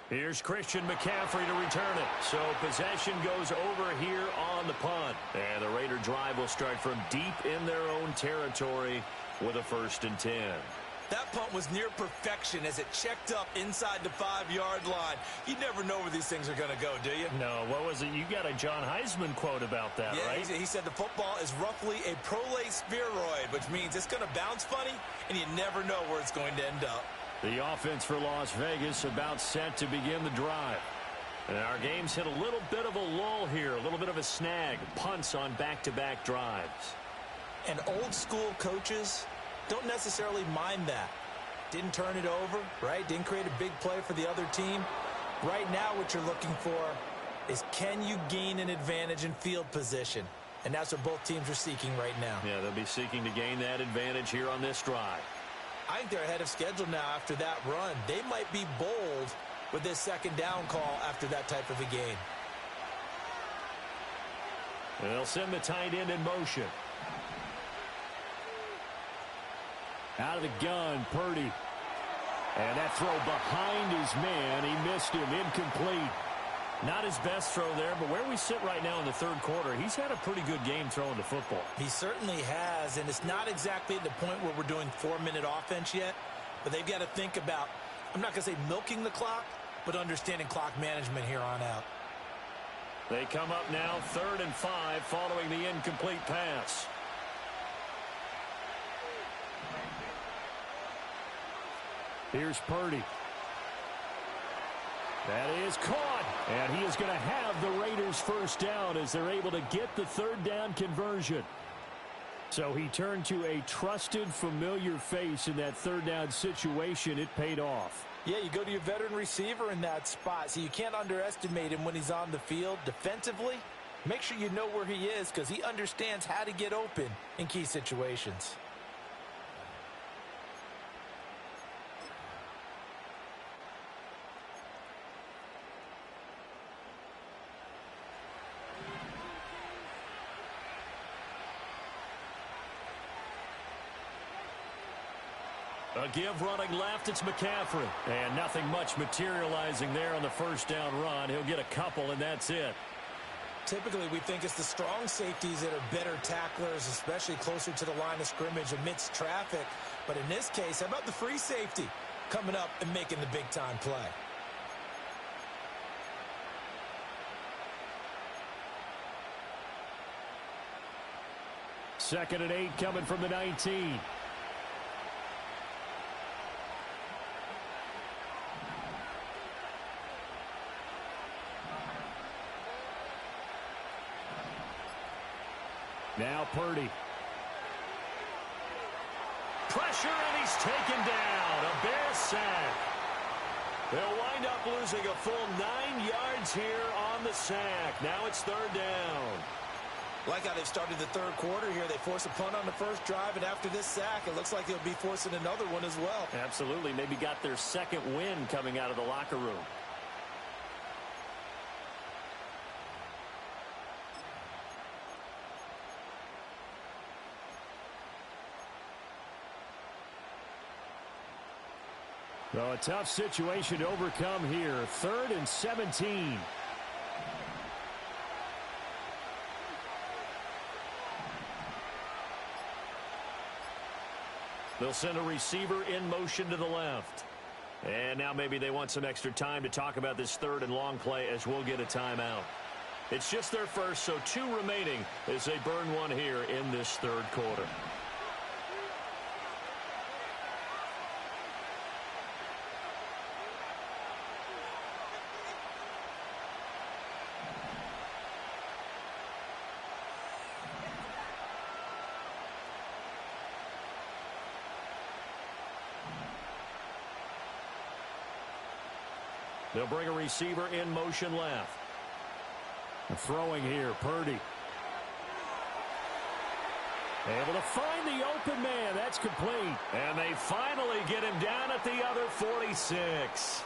Here's Christian McCaffrey to return it. So possession goes over here on the punt. And the Raider drive will start from deep in their own territory with a 1st and 10. That punt was near perfection as it checked up inside the 5-yard line. You never know where these things are going to go, do you? No, what was it? You got a John Heisman quote about that, yeah, right? He said the football is roughly a prolate spheroid, which means it's going to bounce funny, and you never know where it's going to end up. The offense for Las Vegas about set to begin the drive. And our game's hit a little bit of a lull here, a little bit of a snag. Punts on back-to-back drives. And old-school coaches don't necessarily mind that. Didn't turn it over, right? Didn't create a big play for the other team. Right now what you're looking for is can you gain an advantage in field position? And that's what both teams are seeking right now. Yeah, they'll be seeking to gain that advantage here on this drive. I think they're ahead of schedule now after that run. They might be bold with this 2nd down call after that type of a game. They'll send the tight end in motion. Out of the gun, Purdy. And that throw behind his man. He missed him. Incomplete. Not his best throw there, but where we sit right now in the 3rd quarter, he's had a pretty good game throwing the football. He certainly has, and it's not exactly at the point where we're doing 4-minute offense yet, but they've got to think about, I'm not going to say milking the clock, but understanding clock management here on out. They come up now 3rd and 5 following the incomplete pass. Here's Purdy. That is caught, and he is going to have the Raiders 1st down as they're able to get the 3rd down conversion. So he turned to a trusted, familiar face in that 3rd down situation. It paid off. Yeah, you go to your veteran receiver in that spot, so you can't underestimate him when he's on the field defensively. Make sure you know where he is because he understands how to get open in key situations. A give running left, it's McCaffrey. And nothing much materializing there on the 1st down run. He'll get a couple, and that's it. Typically, we think it's the strong safeties that are better tacklers, especially closer to the line of scrimmage amidst traffic. But in this case, how about the free safety coming up and making the big-time play? Second and 8 coming from the 19. Now Purdy. Pressure, and he's taken down. A Bears sack. They'll wind up losing a full 9 yards here on the sack. Now it's 3rd down. Like how they've started the 3rd quarter here. They force a punt on the 1st drive, and after this sack, it looks like they'll be forcing another one as well. Absolutely. Maybe got their 2nd win coming out of the locker room. So a tough situation to overcome here. 3rd and 17. They'll send a receiver in motion to the left. And now maybe they want some extra time to talk about this 3rd and long play as we'll get a timeout. It's just their first, so 2 remaining as they burn one here in this 3rd quarter. They'll bring a receiver in motion left. Throwing here, Purdy. Able to find the open man. That's complete. And they finally get him down at the other 46.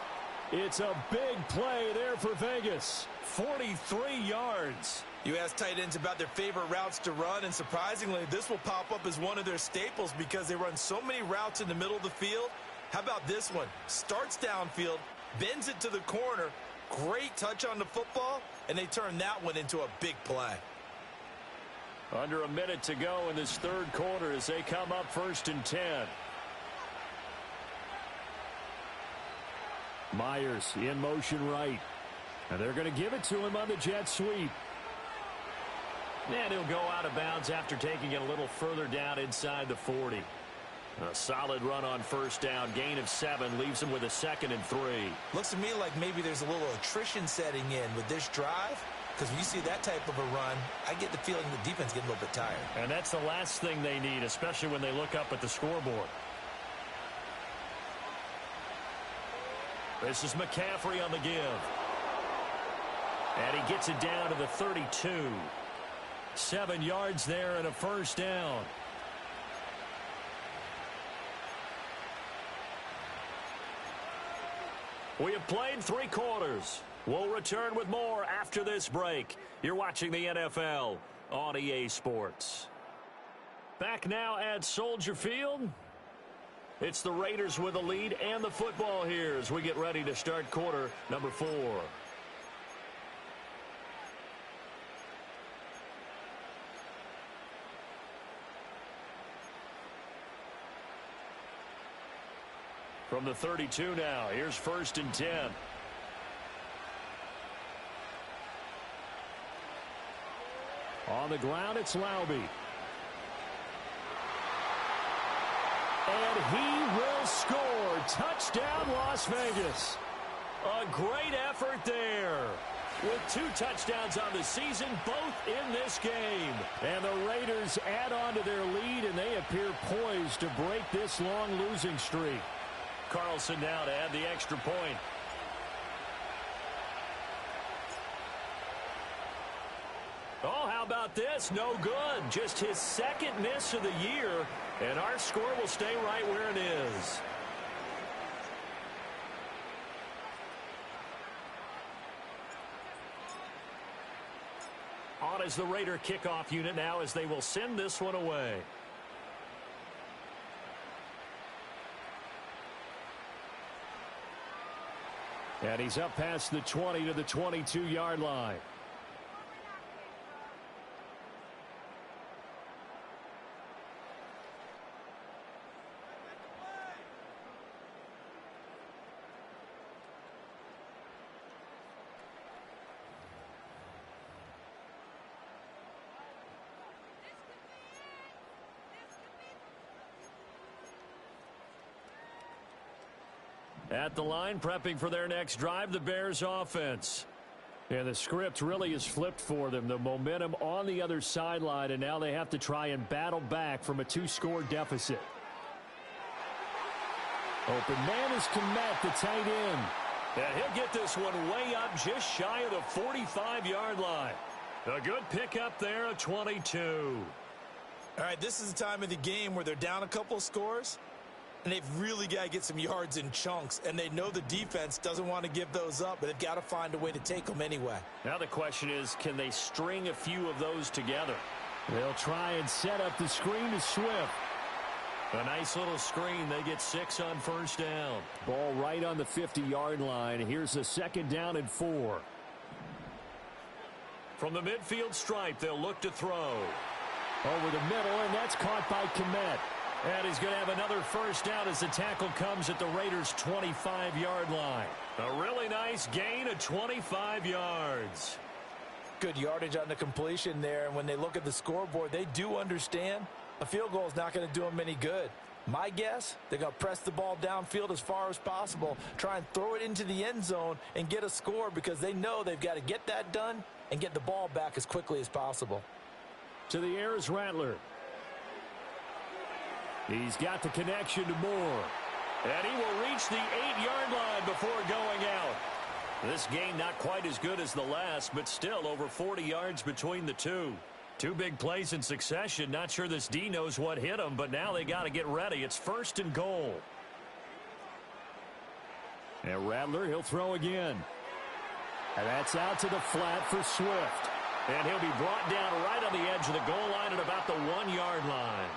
It's a big play there for Vegas. 43 yards. You ask tight ends about their favorite routes to run, and surprisingly, this will pop up as one of their staples because they run so many routes in the middle of the field. How about this one? Starts downfield, bends it to the corner, great touch on the football, and they turn that one into a big play. Under a minute to go in this third quarter as they come up 1st and 10. Myers in motion right. And they're going to give it to him on the jet sweep. And he'll go out of bounds after taking it a little further down inside the 40. A solid run on 1st down. Gain of 7 leaves him with a 2nd and 3. Looks to me like maybe there's a little attrition setting in with this drive. Because when you see that type of a run, I get the feeling the defense getting a little bit tired. And that's the last thing they need, especially when they look up at the scoreboard. This is McCaffrey on the give. And he gets it down to the 32. 7 yards there and a 1st down. We have played 3 quarters. We'll return with more after this break. You're watching the NFL on EA Sports. Back now at Soldier Field. It's the Raiders with the lead and the football here as we get ready to start quarter number 4. From the 32 now, here's 1st and 10. On the ground, it's Laube. And he will score. Touchdown, Las Vegas. A great effort there. With 2 touchdowns on the season, both in this game. And the Raiders add on to their lead, and they appear poised to break this long losing streak. Carlson now to add the extra point. Oh, how about this? No good. Just his 2nd miss of the year, and our score will stay right where it is. On as the Raider kickoff unit now as they will send this one away. And he's up past the 20 to the 22-yard line. At the line, prepping for their next drive, the Bears offense. And the script really is flipped for them. The momentum on the other sideline, and now they have to try and battle back from a 2-score deficit. Open man is Kmet, the tight end. And he'll get this one way up just shy of the 45-yard line. A good pickup there at 22. All right, this is the time of the game where they're down a couple of scores. And they've really got to get some yards in chunks. And they know the defense doesn't want to give those up, but they've got to find a way to take them anyway. Now the question is, can they string a few of those together? They'll try and set up the screen to Swift. A nice little screen. They get 6 on 1st down. Ball right on the 50-yard line. Here's a 2nd down and 4. From the midfield stripe, they'll look to throw. Over the middle, and that's caught by Kmet. And he's going to have another 1st down as the tackle comes at the Raiders' 25-yard line. A really nice gain of 25 yards. Good yardage on the completion there. And when they look at the scoreboard, they do understand a field goal is not going to do them any good. My guess, they're going to press the ball downfield as far as possible, try and throw it into the end zone and get a score because they know they've got to get that done and get the ball back as quickly as possible. To the air is Rattler. He's got the connection to Moore. And he will reach the 8-yard line before going out. This game not quite as good as the last, but still over 40 yards between the two. Two big plays in succession. Not sure this D knows what hit them, but now they got to get ready. It's 1st and goal. And Rattler, he'll throw again. And that's out to the flat for Swift. And he'll be brought down right on the edge of the goal line at about the 1-yard line.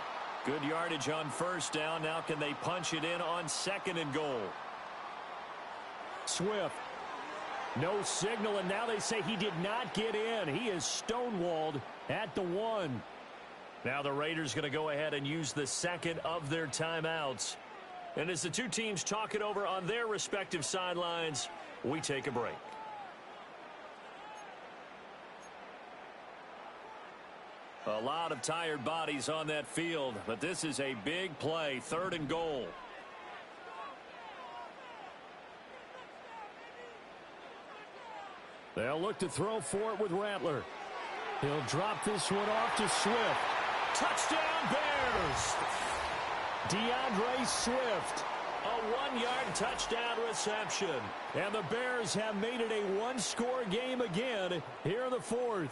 Good yardage on 1st down. Now can they punch it in on 2nd and goal? Swift. No signal, and now they say he did not get in. He is stonewalled at the 1. Now the Raiders going to go ahead and use the 2nd of their timeouts. And as the two teams talk it over on their respective sidelines, we take a break. A lot of tired bodies on that field, but this is a big play, 3rd and goal. They'll look to throw for it with Rattler. He'll drop this one off to Swift. Touchdown, Bears! DeAndre Swift. A 1-yard touchdown reception. And the Bears have made it a one-score game again here in the 4th.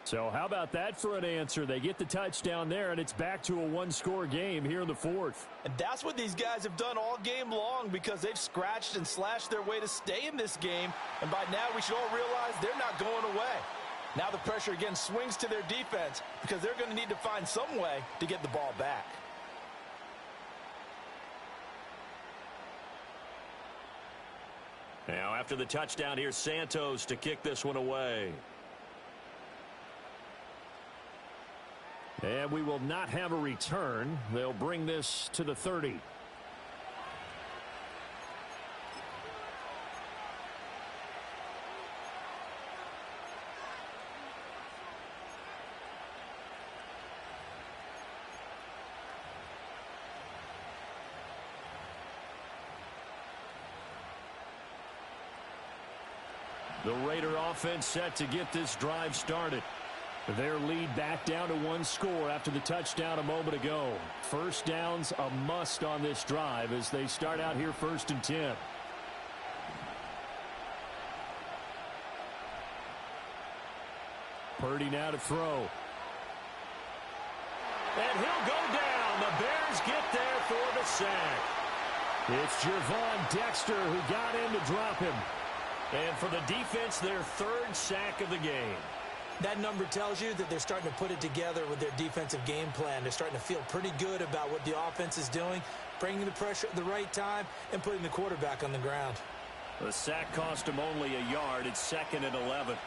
So how about that for an answer? They get the touchdown there, and it's back to a one-score game here in the 4th. And that's what these guys have done all game long, because they've scratched and slashed their way to stay in this game. And by now, we should all realize they're not going away. Now the pressure again swings to their defense, because they're going to need to find some way to get the ball back. Now after the touchdown, here's Santos to kick this one away. And we will not have a return. They'll bring this to the 30. The Raider offense set to get this drive started. Their lead back down to 1 score after the touchdown a moment ago. 1st down's a must on this drive as they start out here 1st and 10. Purdy now to throw. And he'll go down. The Bears get there for the sack. It's Gervon Dexter who got in to drop him. And for the defense, their 3rd sack of the game. That number tells you that they're starting to put it together with their defensive game plan. They're starting to feel pretty good about what the offense is doing, bringing the pressure at the right time, and putting the quarterback on the ground. The sack cost him only a yard. It's 2nd and 11.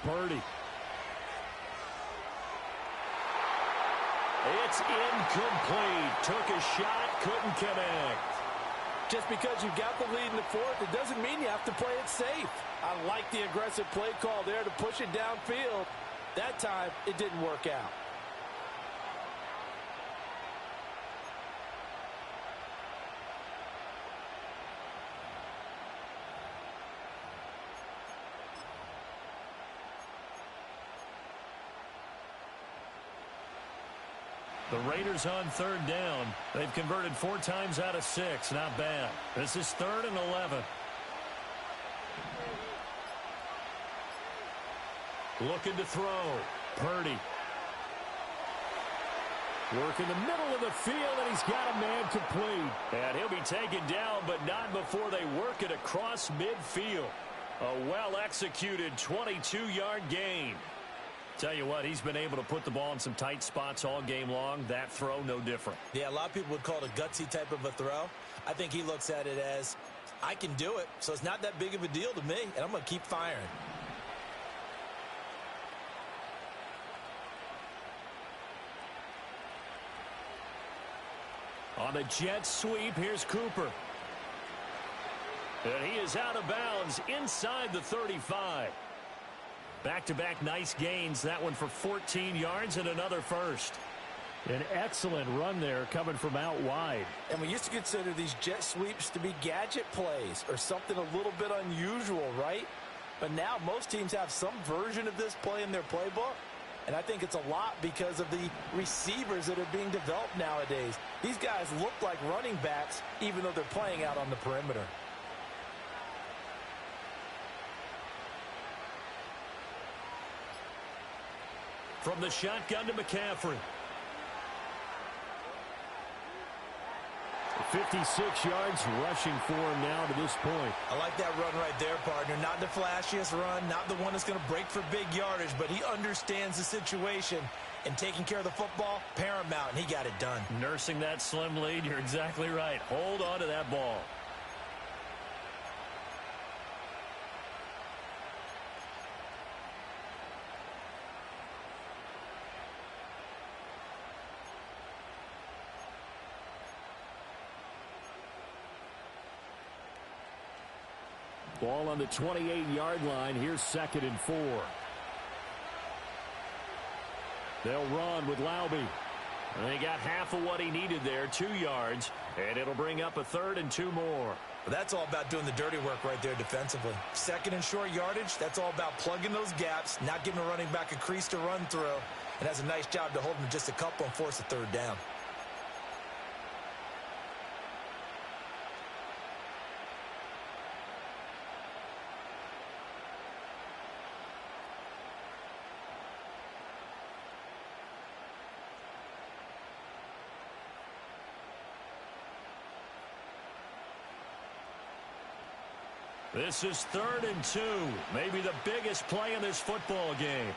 Purdy. It's incomplete. Took a shot, couldn't connect. Just because you got the lead in the 4th, it doesn't mean you have to play it safe. I like the aggressive play call there to push it downfield. That time, it didn't work out. The Raiders on 3rd down. They've converted 4 times out of 6. Not bad. This is 3rd and 11. Looking to throw. Purdy. Work in the middle of the field, and he's got a man complete. And he'll be taken down, but not before they work it across midfield. A well-executed 22-yard gain. Tell you what, he's been able to put the ball in some tight spots all game long. That throw, no different. Yeah, a lot of people would call it a gutsy type of a throw. I think he looks at it as, I can do it, so it's not that big of a deal to me, and I'm going to keep firing. On the jet sweep, here's Cooper. And he is out of bounds inside the 35. Back-to-back nice gains. That one for 14 yards and another first. An excellent run there coming from out wide. And we used to consider these jet sweeps to be gadget plays or something a little bit unusual, right? But now most teams have some version of this play in their playbook. And I think it's a lot because of the receivers that are being developed nowadays. These guys look like running backs even though they're playing out on the perimeter. From the shotgun to McCaffrey. 56 yards rushing for him now to this point. I like that run right there, partner. Not the flashiest run, not the one that's going to break for big yardage, but he understands the situation, and taking care of the football, paramount, and he got it done. Nursing that slim lead, you're exactly right. Hold on to that ball. Ball on the 28-yard line. Here's 2nd and 4. They'll run with Laube. They got half of what he needed there, 2 yards, and it'll bring up a 3rd and 2 more. But that's all about doing the dirty work right there defensively. 2nd and short yardage, that's all about plugging those gaps, not giving a running back a crease to run through, and has a nice job to hold him just a couple and force a 3rd down. This is 3rd and 2. Maybe the biggest play in this football game.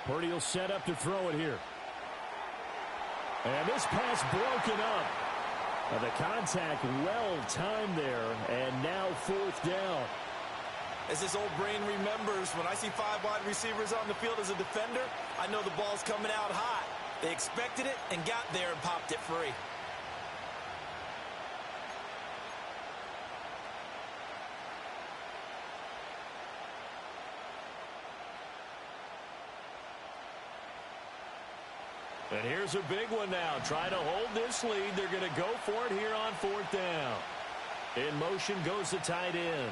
Purdy will set up to throw it here. And this pass broken up. The contact well timed there, and now 4th down. As this old brain remembers, when I see 5 wide receivers on the field as a defender, I know the ball's coming out hot. They expected it and got there and popped it free. And here's a big one now. Trying to hold this lead. They're going to go for it here on 4th down. In motion goes the tight end.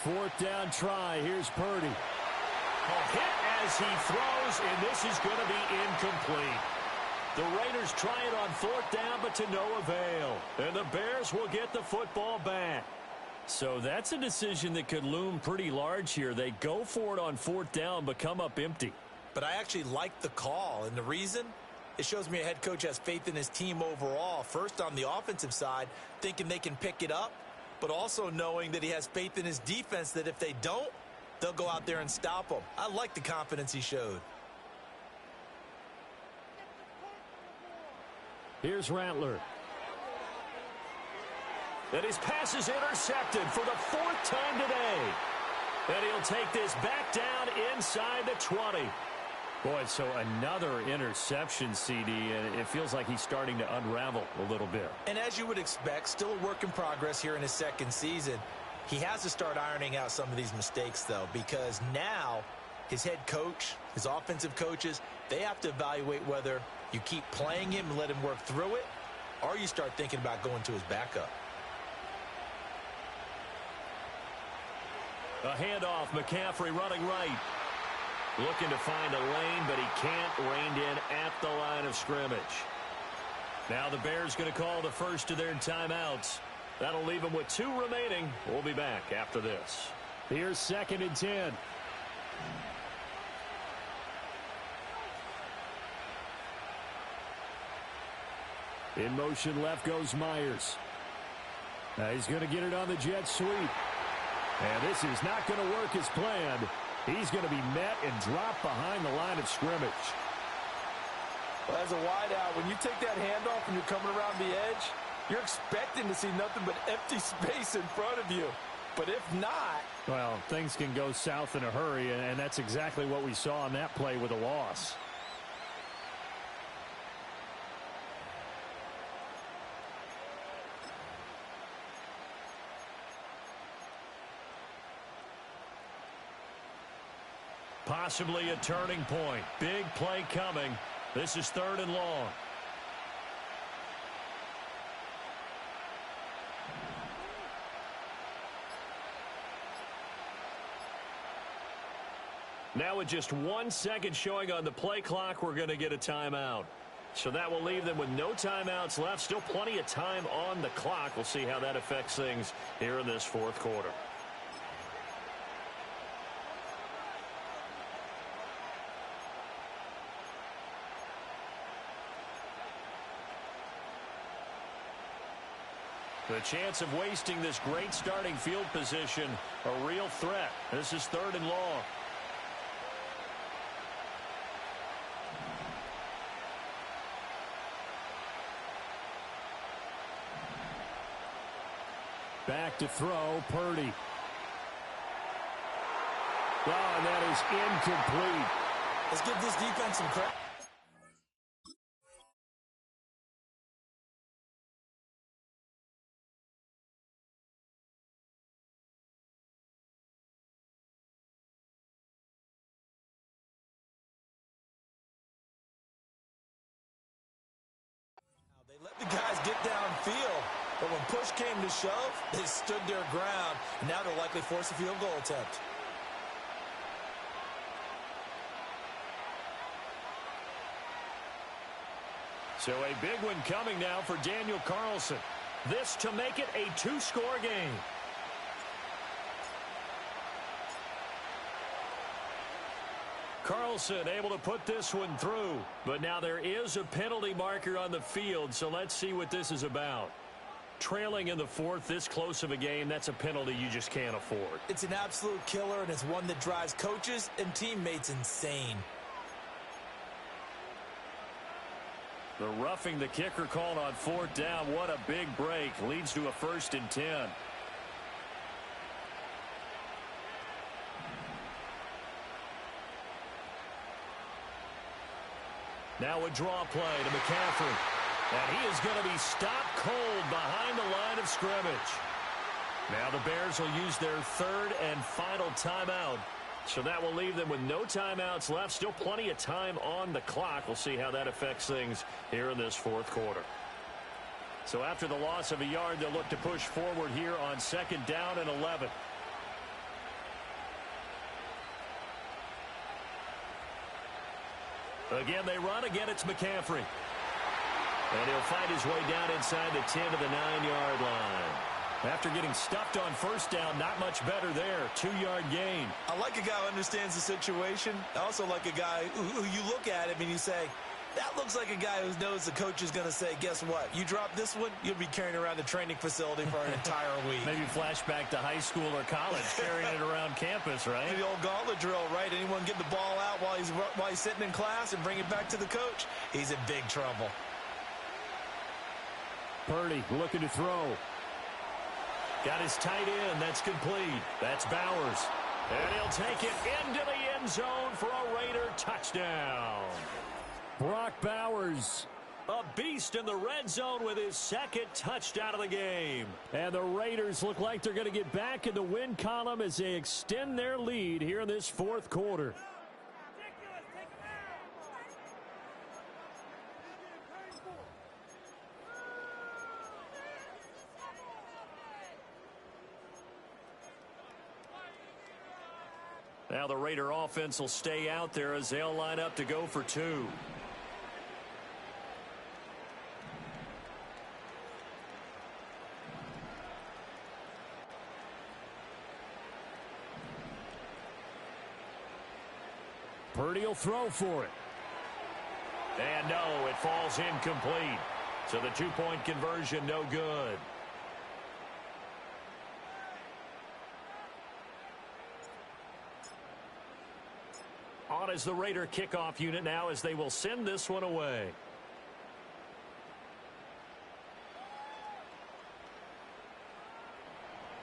Fourth down try. Here's Purdy. A hit as he throws, and this is going to be incomplete. The Raiders try it on 4th down, but to no avail. And the Bears will get the football back. So that's a decision that could loom pretty large here. They go for it on 4th down, but come up empty. But I actually like the call, and the reason? It shows me a head coach has faith in his team overall. First, on the offensive side, thinking they can pick it up, but also knowing that he has faith in his defense that if they don't, they'll go out there and stop them. I like the confidence he showed. Here's Rattler. And his pass is intercepted for the 4th time today. And he'll take this back down inside the 20. Boy, so another interception, CD, and it feels like he's starting to unravel a little bit. And as you would expect, still a work in progress here in his 2nd season. He has to start ironing out some of these mistakes, though, because now his head coach, his offensive coaches, they have to evaluate whether you keep playing him and let him work through it, or you start thinking about going to his backup. A handoff, McCaffrey running right. Looking to find a lane, but he can't. Reined in at the line of scrimmage. Now the Bears going to call the first of their timeouts. That'll leave them with 2 remaining. We'll be back after this. Here's 2nd and 10. In motion left goes Myers. Now he's going to get it on the jet sweep. And this is not going to work as planned. He's going to be met and dropped behind the line of scrimmage. Well, as a wideout, when you take that handoff and you're coming around the edge, you're expecting to see nothing but empty space in front of you. But if not... Well, things can go south in a hurry, and that's exactly what we saw on that play with a loss. Possibly a turning point. Big play coming. This is 3rd and long. Now with just 1 second showing on the play clock, we're going to get a timeout. So that will leave them with no timeouts left. Still plenty of time on the clock. We'll see how that affects things here in this 4th quarter. The chance of wasting this great starting field position, a real threat. This is 3rd and long. Back to throw, Purdy. Oh, and that is incomplete. Let's give this defense some credit. They let the guys get downfield, but when push came to shove, they stood their ground, and now they'll likely force a field goal attempt. So a big one coming now for Daniel Carlson. This to make it a 2-score game. Carlson able to put this one through, but now there is a penalty marker on the field, so let's see what this is about. Trailing in the 4th, this close of a game, that's a penalty you just can't afford. It's an absolute killer, and it's one that drives coaches and teammates insane. The roughing the kicker called on 4th down. What a big break. Leads to a 1st and 10. Now a draw play to McCaffrey. And he is going to be stopped cold behind the line of scrimmage. Now the Bears will use their 3rd and final timeout. So that will leave them with no timeouts left. Still plenty of time on the clock. We'll see how that affects things here in this 4th quarter. So after the loss of a yard, they'll look to push forward here on 2nd down and 11. Again, they run. Again, it's McCaffrey. And he'll find his way down inside the 10 to the 9-yard line. After getting stuffed on 1st down, not much better there. 2-yard gain. I like a guy who understands the situation. I also like a guy who you look at him and you say, that looks like a guy who knows the coach is going to say, guess what? You drop this one, you'll be carrying around the training facility for an entire week. Maybe flashback to high school or college, carrying it around campus, right? The old gauntlet drill, right? Anyone get the ball out while he's sitting in class and bring it back to the coach? He's in big trouble. Purdy looking to throw. Got his tight end. That's complete. That's Bowers. And he'll take it into the end zone for a Raider touchdown. Brock Bowers, a beast in the red zone with his 2nd touchdown of the game. And the Raiders look like they're going to get back in the win column as they extend their lead here in this 4th quarter. Now the Raider offense will stay out there as they'll line up to go for 2. Purdy will throw for it. And no, it falls incomplete. So the 2-point conversion no good. On as the Raider kickoff unit now as they will send this one away.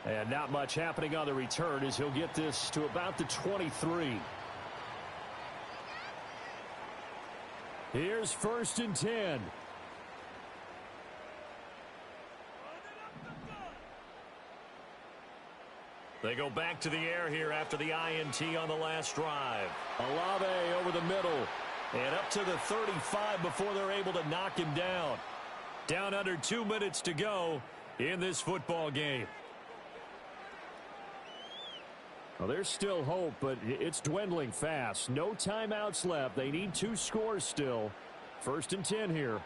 And not much happening on the return as he'll get this to about the 23. Here's 1st and 10. They go back to the air here after the INT on the last drive. Olave over the middle. And up to the 35 before they're able to knock him down. Down under 2 minutes to go in this football game. Well, there's still hope, but it's dwindling fast. No timeouts left. They need 2 scores still. 1st and 10 here.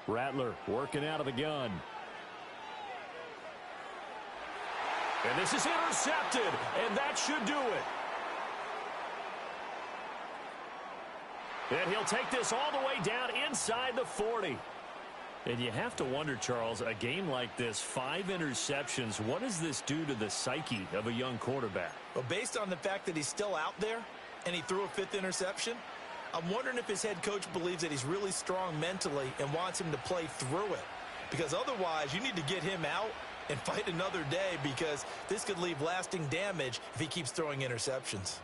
Rattler working out of the gun. And this is intercepted, and that should do it. And he'll take this all the way down inside the 40. And you have to wonder, Charles, a game like this, 5 interceptions, what does this do to the psyche of a young quarterback? Well, based on the fact that he's still out there and he threw a 5th interception, I'm wondering if his head coach believes that he's really strong mentally and wants him to play through it. Because otherwise, you need to get him out and fight another day, because this could leave lasting damage if he keeps throwing interceptions.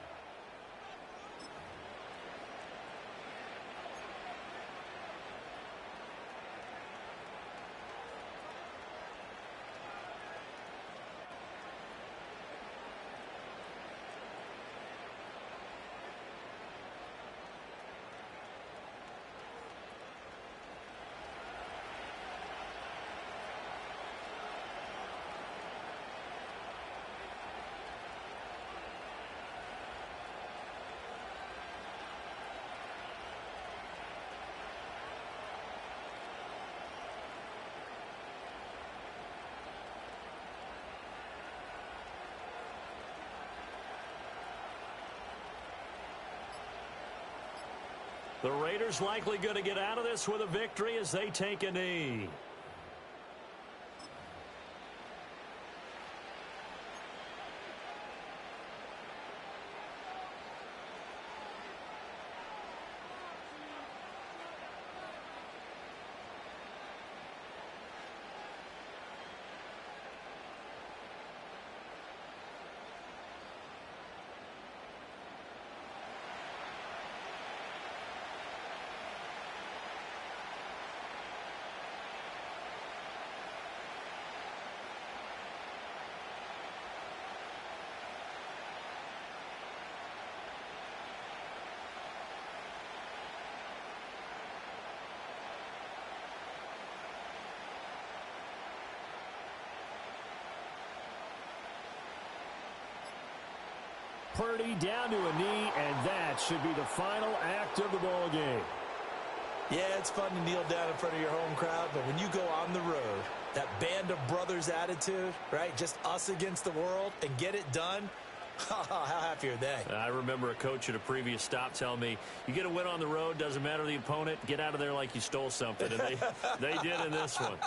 The Raiders likely going to get out of this with a victory as they take a knee. Purdy down to a knee, and that should be the final act of the ball game. Yeah, it's fun to kneel down in front of your home crowd, but when you go on the road, that band of brothers attitude, right, just us against the world, and get it done, how happy are they? I remember a coach at a previous stop telling me, you get a win on the road, doesn't matter the opponent, get out of there like you stole something, and they did in this one.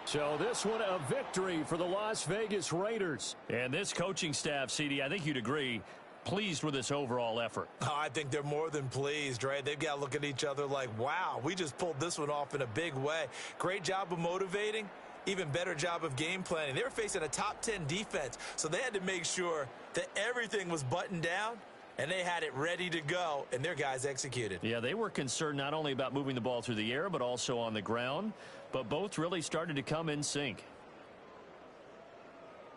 So this one a victory for the Las Vegas Raiders. And this coaching staff, CD, I think you'd agree, pleased with this overall effort. Oh, I think they're more than pleased, right? They've got to look at each other like, wow, we just pulled this one off in a big way. Great job of motivating, even better job of game planning. They were facing a top 10 defense, so they had to make sure that everything was buttoned down, and they had it ready to go, and their guys executed. Yeah, they were concerned not only about moving the ball through the air, but also on the ground. But both really started to come in sync.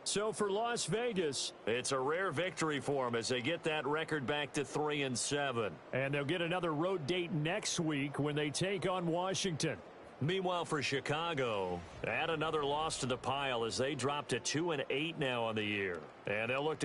So for Las Vegas, it's a rare victory for them as they get that record back to 3-7. And they'll get another road date next week when they take on Washington. Meanwhile, for Chicago, add another loss to the pile as they drop to 2-8 now on the year. And they'll look to